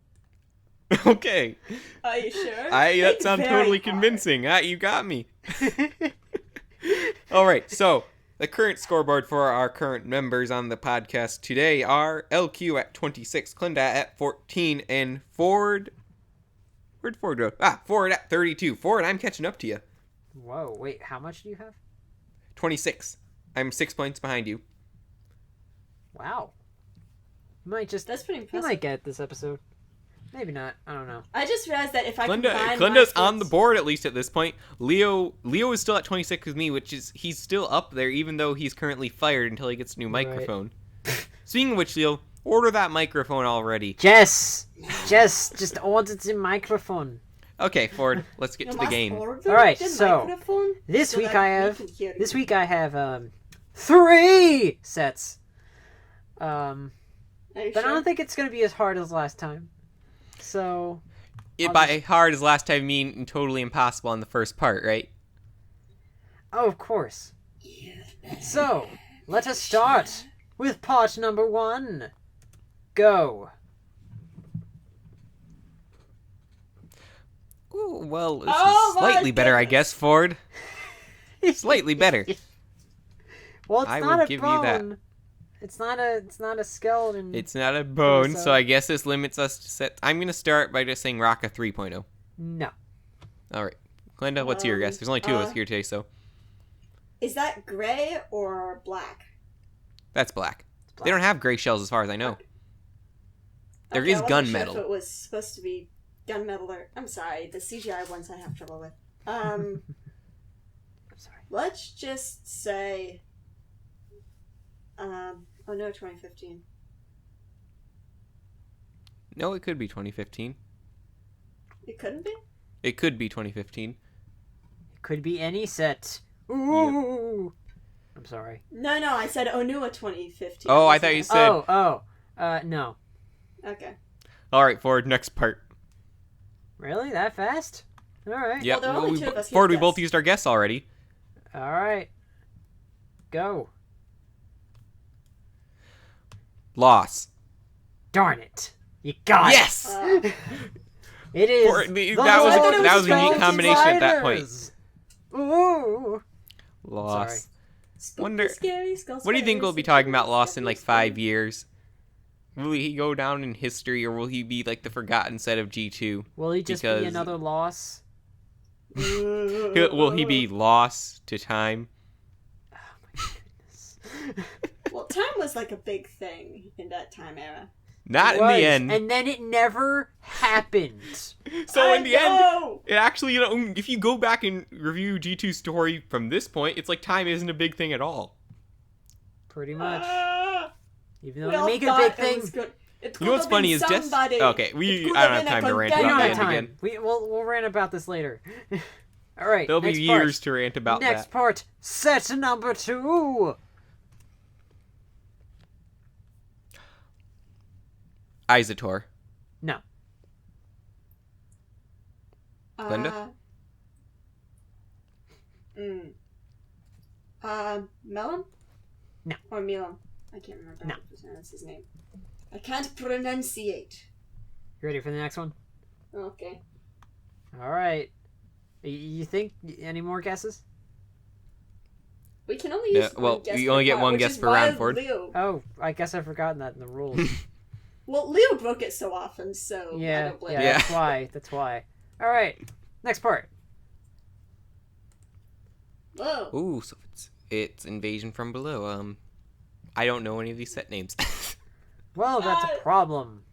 Okay. Are you sure? That Think sounds very totally hard. convincing. You got me. All right, so the current scoreboard for our current members on the podcast today are LQ at 26, Glenda at 14, and Ford. Where'd Ford go? Ford at 32. Ford, I'm catching up to you. Whoa, wait, how much do you have? 26. I'm 6 points behind you. Wow. You might just... That's pretty You impressive. might get this episode. Maybe not. I don't know. I just realized that if I combine Glenda's my on the sports- board at least at this point. Leo is still at 26 with me, which is he's still up there even though he's currently fired until he gets a new Right. microphone. Speaking of which, Leo, order that microphone already. Jess, just order the microphone. Okay, Ford, let's get You to the must game. order All right, the so, microphone This so week that I we have can hear you. this week I have 3 sets. Are you But I sure? don't think it's gonna be as hard as last time. So It by hard as last time mean totally impossible on the first part, right? of course. So let us start with part number 1. Go. Ooh, well, this Oh is my slightly better, I goodness. guess, Ford. Slightly better. Well, it's I not will a give bone. you that. It's not a skeleton. It's not a bone, So- so I guess this limits us to set. I'm gonna start by just saying Rocka 3.0. No. All right, Glenda, what's your guess? There's only 2 of us here today, so Is that gray or black? that's black. It's They don't black. have gray shells, as far as I know. There Okay, is I wasn't gunmetal. Sure if it was supposed to be gunmetal or I'm sorry, the CGI ones I have trouble with. I'm sorry. Let's just say. Oh no, 2015. No, it could be 2015. It couldn't be. It could be 2015. It could be any set. Ooh. I'm sorry. No, I said Onua 2015. Oh, I thought you said. No. Okay. All right, Ford. Next part. Really? That fast? All right. Yep. there are only 2 of us here Ford, to we both guess. used our guess already. All right. Go. Loss. Darn it. You got Yes. it. It is. Ford, the that was- Lord that was a unique of combination at that point. Spiders. Ooh. Loss. Spooky, Wonder- scary, skull What do you think spiders, we'll be talking about scary, Lost in like scary 5 years? Will he go down in history, or will he be like the forgotten set of G2? Will he just be Because- another loss? Will he be lost to time? Well, time was like a big thing in that time era. Not It in was, the end. And then it never happened. So in I the end, know! it actually, if you go back and review G2's story from this point, it's like time isn't a big thing at all. Pretty much. Ah, Even though we they all make it a thought big it thing. was good. It You know what's could have funny been is just somebody. okay. It I could don't have have been a time to rant We about don't the have end time. again. We'll rant about this later. All right. There'll be next years part. to rant about Next that. part. Set number 2. Isotor. No. Glenda? Melon? No. Or Milan? I can't remember No. how to pronounce his name. I can't pronunciate. You ready for the next one? Okay. All right. You think any more guesses? We can only Yeah, use well, one guess you per only get part, one which guess is per why round, Ford. Leo. Oh, I guess I've forgotten that in the rules. Well, Leo broke it so often, so I Yeah, don't blame yeah, him. Yeah. that's why. That's why. All right. Next part. Whoa. Ooh, so it's invasion from below. I don't know any of these set names. Well, that's a problem.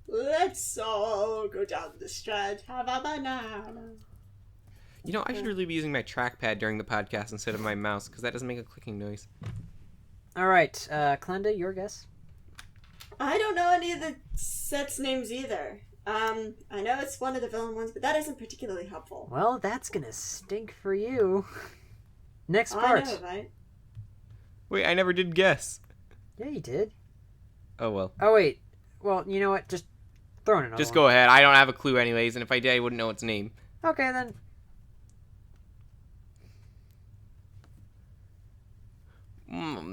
Let's all go down the strand, have a banana. You know, I should really be using my trackpad during the podcast instead of my mouse, because that doesn't make a clicking noise. All right, Klenda, your guess? I don't know any of the sets names either. I know it's one of the villain ones, but that isn't particularly helpful. Well, that's gonna stink for you. Next I part. know, right? Wait, I never did guess. Yeah, you did. Oh, well. Oh wait. Well, you know what? Just throw in another Just one. go ahead. I don't have a clue anyways, and if I did, I wouldn't know its name. Okay then.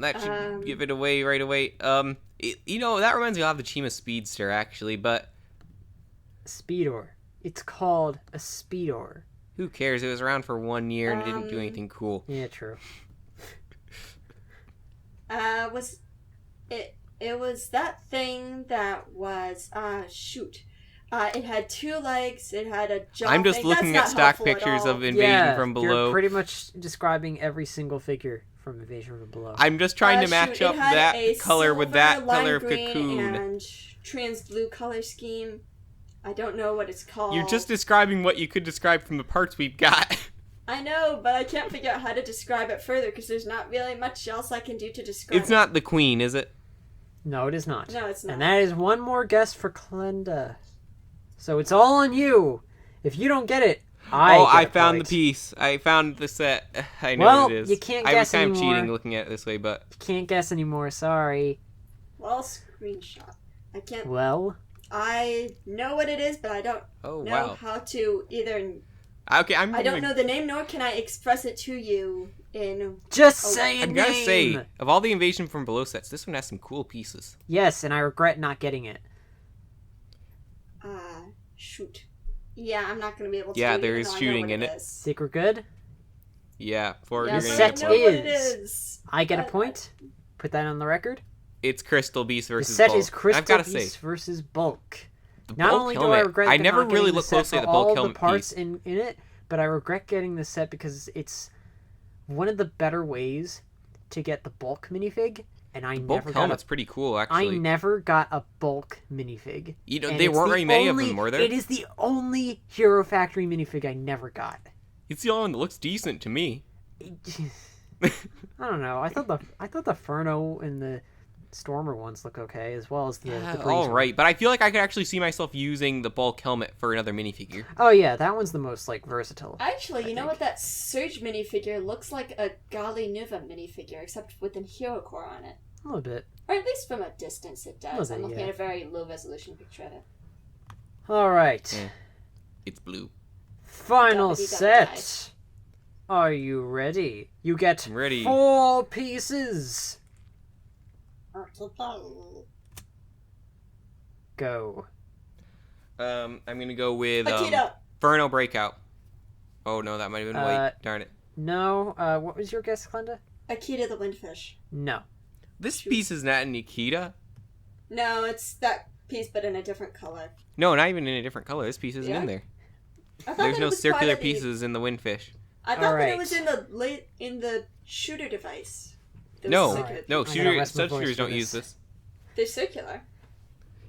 That should give it away right away. That reminds me of the Chima Speedster, actually, but Speedor. It's called a Speedor. who cares? It was around for 1 year and it didn't do Um, anything cool. Yeah, true. Was it was that thing that was shoot. It had 2 legs, it had a jaw. I'm just thing. looking That's at not stock helpful at pictures all. of Invasion from You're Below. pretty much describing every single figure from Invasion from Below. I'm just trying to match up it had that a color with silver, that lime color of green, cocoon. and trans blue color scheme. I don't know what it's called. You're just describing what you could describe from the parts we've got. I know, but I can't figure out how to describe it further because there's not really much else I can do to describe It's not the queen, is it? No, it is not. No, it's not. And that is one more guess for Klenda. So it's all on you. If you don't get it, I get a found point. the piece. I found the set. I know Well, what it is. you can't I was guess kind of anymore. cheating looking at it this way, but You can't guess anymore, sorry. Well, screenshot. I can't. Well, I know what it is, but I don't oh know wow. how to either. Okay, I don't know the name, nor can I express it to you in. just Oh, say a I'm name. gonna say, of all the Invasion from Below sets, this one has some cool pieces. Yes, and I regret not getting it. Shoot. Yeah, I'm not gonna be able to. Yeah, do there even is though I know shooting what in it. is. Secret good? Yeah, for Yeah, you're The but gonna I get set know one. what it is- is. I get a But- point. Put that on the record. It's Crystal Beast The versus set Bulk. is Crystal I've gotta Beast say, versus Bulk. the Not Bulk only do helmet. I regret I not never getting really the looked set closely for at the Bulk all the helmet parts piece. in it, but I regret getting the set because it's one of the better ways to get the Bulk minifig, and I Bulk never got helmet's pretty cool, I actually. never got a Bulk minifig. You know, And there it's weren't the very many of only- them, were there? It is the only Hero Factory minifig I never got. It's the only one that looks decent to me. I don't know. I thought the Furno and the Stormer ones look okay, as well as the Breeze All one. right, but I feel like I could actually see myself using the Bulk helmet for another minifigure. Oh yeah, that one's the most like versatile. Actually, you know think. what? That Surge minifigure looks like a Gali Nuva minifigure, except with an Hero Core on it. A little bit. Or at least from a distance it does. Little I'm bit, looking yeah. at a very low resolution picture of it. All right. Yeah. It's blue. Final Dubbity set. Are you ready? You get I'm ready. 4 pieces. Go. I'm gonna go with Akita! Furno Breakout. Oh no, that might have been white. Darn it. No. What was your guess, Glenda? Akita the Windfish. No. This piece is not Nikita. No, it's that piece, but in a different color. No, not even in a different color. This piece isn't Yeah? in there. I thought There's that no it was part circular of the- pieces in the Windfish. I thought that Alright. it was in the shooter device. There was No, circular no, pieces. I gotta rest my such voice shooters for don't this. use this. They're circular.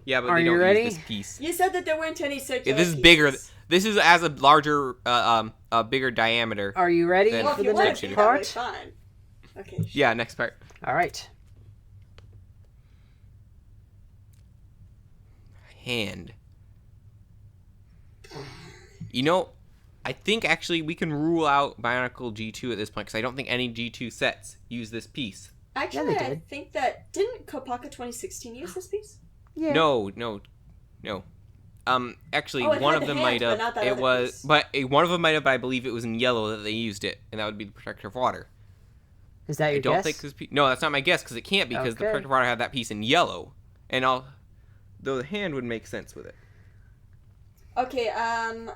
Yeah, but Are they you don't ready? use this piece. You said that there weren't any circular Yeah, this is pieces. bigger. This is as a larger, bigger diameter. Are you ready Then- Well, if for you the want next to be that way, part? fine. Okay. Yeah, next part. All right. Hand. You know, I think actually we can rule out Bionicle G2 at this point because I don't think any G2 sets use this piece. Actually, they I did. think that didn't Kopaka 2016 use this piece? Yeah. No. Actually, Oh, it one had of the them hand, might but have. not that It other was, piece. but one of them might have. But I believe it was in yellow that they used it, and that would be the Protector of Water. Is that I your don't guess? think this piece. No, that's not my guess because it can't be because the Okay. Protector of Water had that piece in yellow, and though the hand would make sense with it. Okay, I'm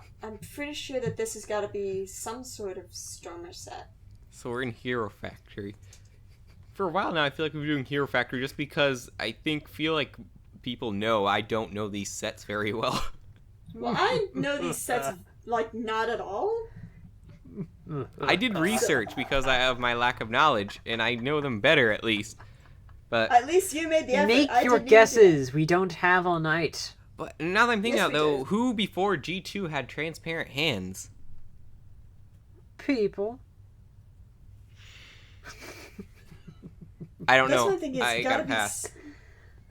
pretty sure that this has got to be some sort of Stormer set. So we're in Hero Factory. For a while now, I feel like we've been doing Hero Factory just because I feel like people know I don't know these sets very well. Well, I know these sets, like, not at all. I did research because I have my lack of knowledge, and I know them better at least. But At least you made the effort. Make I your didn't even do guesses. We don't have all night. now that I'm thinking Yes, out we though, did. who before G2 had transparent hands? People. I don't That's know. one thing, it's I gotta gotta be pass.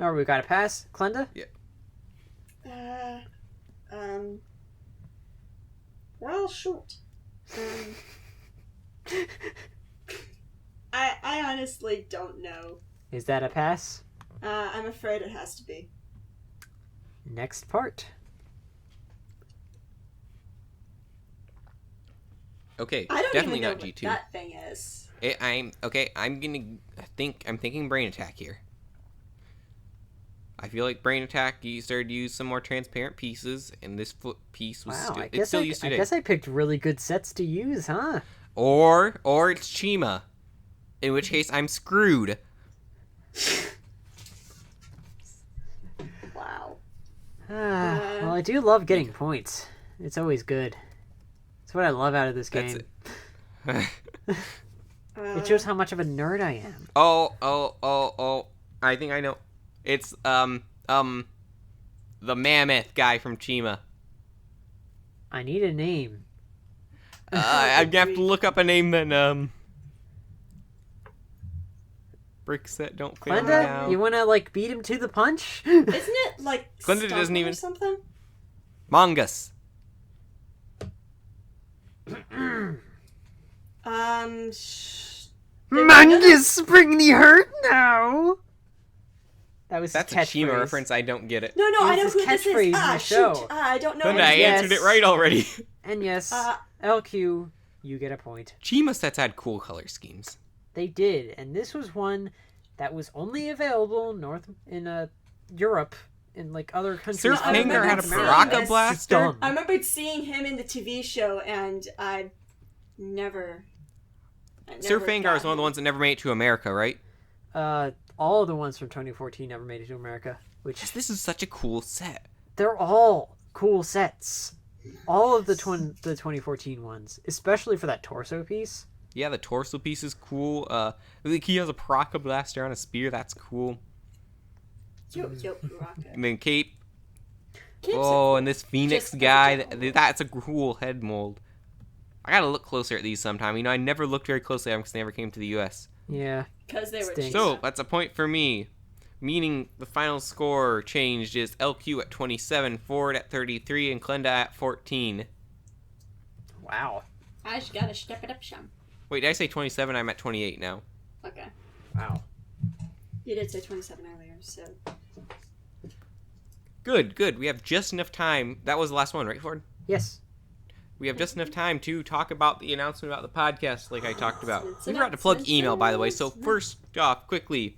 Oh, we got to pass. Glenda? Well, shoot. I honestly don't know. Is that a pass? I'm afraid it has to be. Next part. Okay, I don't definitely even know not what G2. that thing is. I'm thinking Brain Attack here. I feel like Brain Attack started to use some more transparent pieces, and this foot piece was Wow, it's still used I today. guess I picked really good sets to use, huh? Or it's Chima, in which case I'm screwed. Wow. Well, I do love getting points. It's always good. It's what I love out of this game. That's it. It shows how much of a nerd I am. Oh. I think I know. It's, the mammoth guy from Chima. I need a name. I'd have to look up a name then, Bricks that don't fail me Glenda, now. you wanna, beat him to the punch? Isn't it, Glenda doesn't Stumble even- or something? Mongus. Mangus, bring the hurt now! That was That's a his Chima catchphrase. reference. I don't get it. No, It I was know his who this catchphrase in is. the Shoot. show. I don't know. Glenda, his I name. answered it right already. And yes, Uh, LQ, you get a point. Chima sets had cool color schemes. They did, and this was one that was only available in Europe, in other countries. Surf I Hanger remember had a seeing Baraka this. Blaster. Dumb. I remembered seeing him in the TV show, and I never Surf Hanger got is one of the him. ones that never made it to America, right? All of the ones from 2014 never made it to America, which This is such a cool set. they're all cool sets. All of the 2014 ones, especially for that torso piece. Yeah, the torso piece is cool. He has a Baraka Blaster on a spear. That's cool. Yo, Baraka. And then Cape. Kids Oh, and this Phoenix Just as a guy. general. That's a cool head mold. I gotta look closer at these sometime. I never looked very closely at them because they never came to the U.S. Yeah. because they were Stinks. cheap. So, that's a point for me. Meaning the final score changed is LQ at 27, Ford at 33, and Klenda at 14. Wow. I just gotta step it up some. Wait, did I say 27? I'm at 28 now. Okay. Wow. You did say 27 earlier, so. Good. We have just enough time. That was the last one, right, Ford? Yes. We have just enough time to talk about the announcement about the podcast like I talked about. Announcements, We forgot to plug announcements, email, by the way. So announcements. first off, quickly,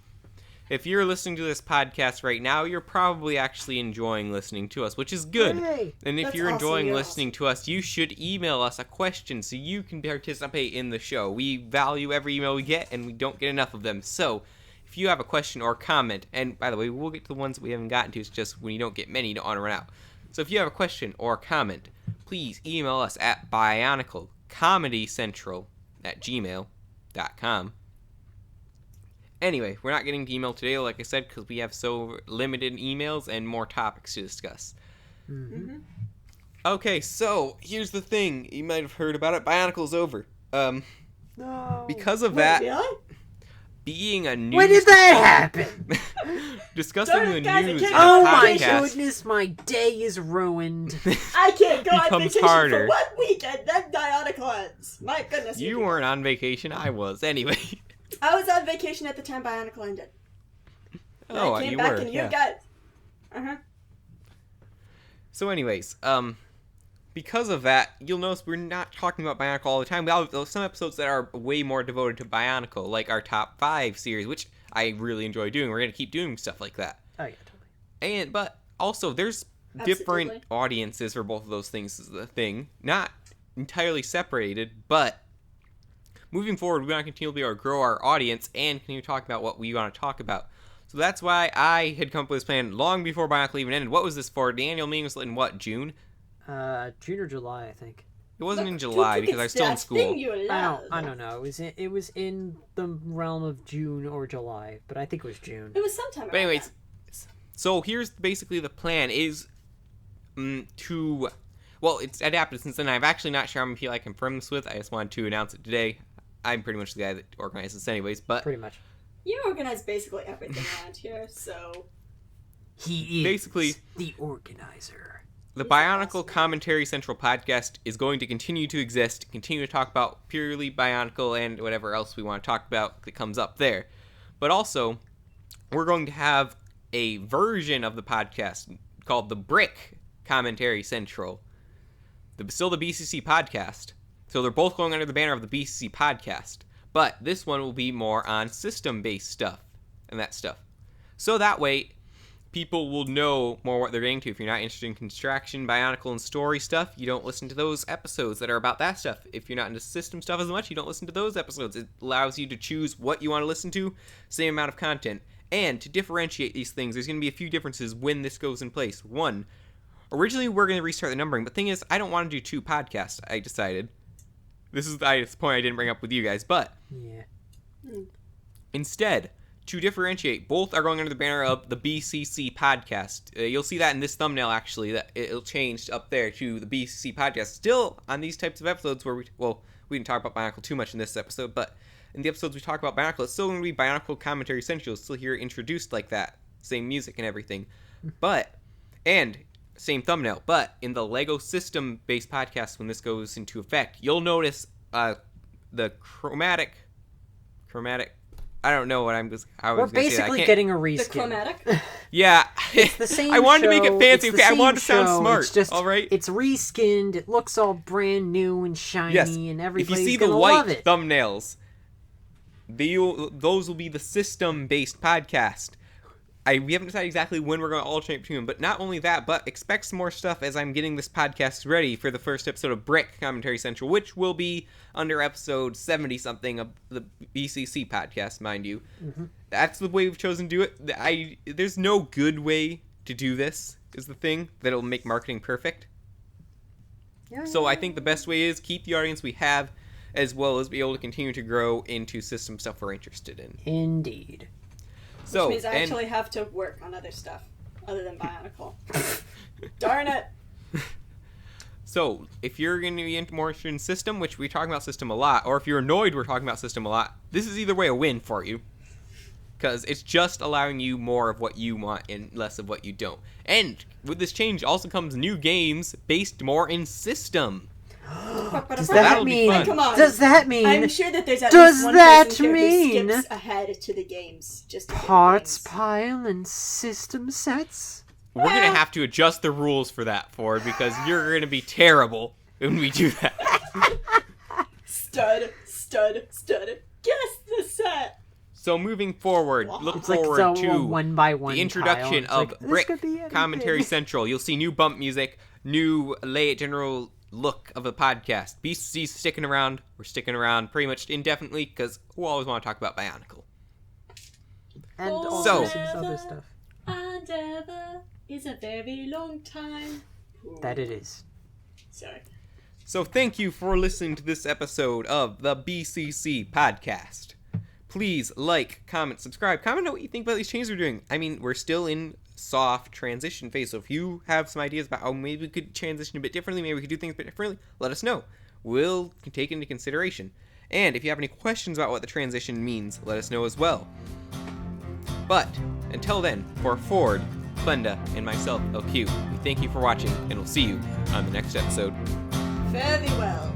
if you're listening to this podcast right now, you're probably actually enjoying listening to us, which is good. Hooray. And if That's you're awesome, enjoying you're listening to us, you should email us a question so you can participate in the show. We value every email we get, and we don't get enough of them. So if you have a question or comment, and by the way, we'll get to the ones that we haven't gotten to. It's just when you don't get many, you don't want to run out. So if you have a question or comment, please email us at bioniclecomedicentral@gmail.com. Anyway, we're not getting to email today, like I said, because we have so limited emails and more topics to discuss. Mm-hmm. Okay, so here's the thing. You might have heard about it. Bionicle's over. No. Because of Wait, that, really? being a news... When did that happen? discussing Darn the it, guys, news I in can't a Oh go on my podcast goodness, my day is ruined. I can't go on becomes vacation harder. for 1 week and then Bionicle ends. My goodness. You weren't on vacation. I was. Anyway. I was on vacation at the time Bionicle ended. Oh, I came you back were. and you Yeah. got. Uh-huh. So anyways, because of that, you'll notice we're not talking about Bionicle all the time. We have some episodes that are way more devoted to Bionicle, like our top 5 series, which I really enjoy doing. We're going to keep doing stuff like that. Oh, yeah, totally. But also, there's different Absolutely. audiences for both of those things is the thing. Not entirely separated, but moving forward, we want to continue to be able to grow our audience and continue to talk about what we want to talk about. So that's why I had come up with this plan long before Bionicle even ended. What was this for? The annual meeting was in what, June? June or July, I think. It wasn't in Look, July you because I was still in that school. thing you love. I don't know. It was in the realm of June or July, but I think it was June. It was sometime. But anyways, so here's basically the plan is to... Well, it's adapted since then. I'm actually not sure how many people I confirm this with. I just wanted to announce it today. I'm pretty much the guy that organizes this anyways, but Pretty much. You organize basically everything around here, so. He is Basically- the organizer. the Bionicle Commentary Central podcast is going to continue to exist, continue to talk about purely Bionicle and whatever else we want to talk about that comes up there. But also, we're going to have a version of the podcast called the Brick Commentary Central. Still the BCC Podcast. So they're both going under the banner of the BCC Podcast. But this one will be more on system-based stuff and that stuff. So that way, people will know more what they're getting to. If you're not interested in construction, Bionicle, and story stuff, you don't listen to those episodes that are about that stuff. If you're not into system stuff as much, you don't listen to those episodes. It allows you to choose what you want to listen to, same amount of content. And to differentiate these things, there's going to be a few differences when this goes in place. One, originally we're going to restart the numbering, but the thing is, I don't want to do 2 podcasts, I decided. This is the point I didn't bring up with you guys, but Yeah. instead, to differentiate, both are going under the banner of the BCC Podcast. You'll see that in this thumbnail, actually, that it'll change up there to the BCC Podcast. Still, on these types of episodes where we didn't talk about Bionicle too much in this episode, but in the episodes we talk about Bionicle, it's still going to be Bionicle Commentary Central. You'll still hear it introduced like that. Same music and everything. And same thumbnail. But in the Lego system-based podcast, when this goes into effect, you'll notice the chromatic... I don't know what I was We're going to say. basically getting a The reskin. chromatic? Yeah. It's the same I wanted to make it show, fancy. it's the Okay, I same wanted to sound show, smart. It's just, all right? It's reskinned. It looks all brand new and shiny, Yes. and If everybody's you see the gonna love white it. thumbnails, those will be the system-based podcast. We haven't decided exactly when we're going to alternate between them, but not only that, but expect some more stuff as I'm getting this podcast ready for the first episode of Brick Commentary Central, which will be under episode 70-something of the BCC podcast, mind you. Mm-hmm. That's the way we've chosen to do it. There's no good way to do this, is the thing, that'll make marketing perfect. So I think the best way is keep the audience we have, as well as be able to continue to grow into system stuff we're interested in. Indeed. So, Which means I actually have to work on other stuff other than Bionicle. Darn it! So, if you're going to be more interested in system, which we talk about system a lot, or if you're annoyed we're talking about system a lot, this is either way a win for you. Because it's just allowing you more of what you want and less of what you don't. And with this change also comes new games based more in system. Does that'll that be mean? fun. Come on. Does that mean? I'm sure that there's at Does least one that person here mean who skips ahead to the games just to get the parts games. pile and system sets? We're going to have to adjust the rules for that, Ford, because you're going to be terrible when we do that. Stud. Guess the set. So moving forward, look It's like forward it's a to one by one the introduction tile. of It's like, this Brick could be Commentary anything. Central. You'll see new bump music, new general look of the podcast. BCC's sticking around. We're sticking around pretty much indefinitely because who always want to talk about Bionicle? And So- also some other stuff. And ever is a very long time. That it is. Sorry. So thank you for listening to this episode of the BCC Podcast. Please like, comment, subscribe. Comment on what you think about these changes we're doing. I mean, we're still in soft transition phase, so if you have some ideas about how maybe we could transition a bit differently, maybe we could do things a bit differently, let us know. We'll take it into consideration. And if you have any questions about what the transition means, let us know as well. But until then, for Ford, Glenda, and myself, LQ, we thank you for watching, and we'll see you on the next episode. Fare thee well.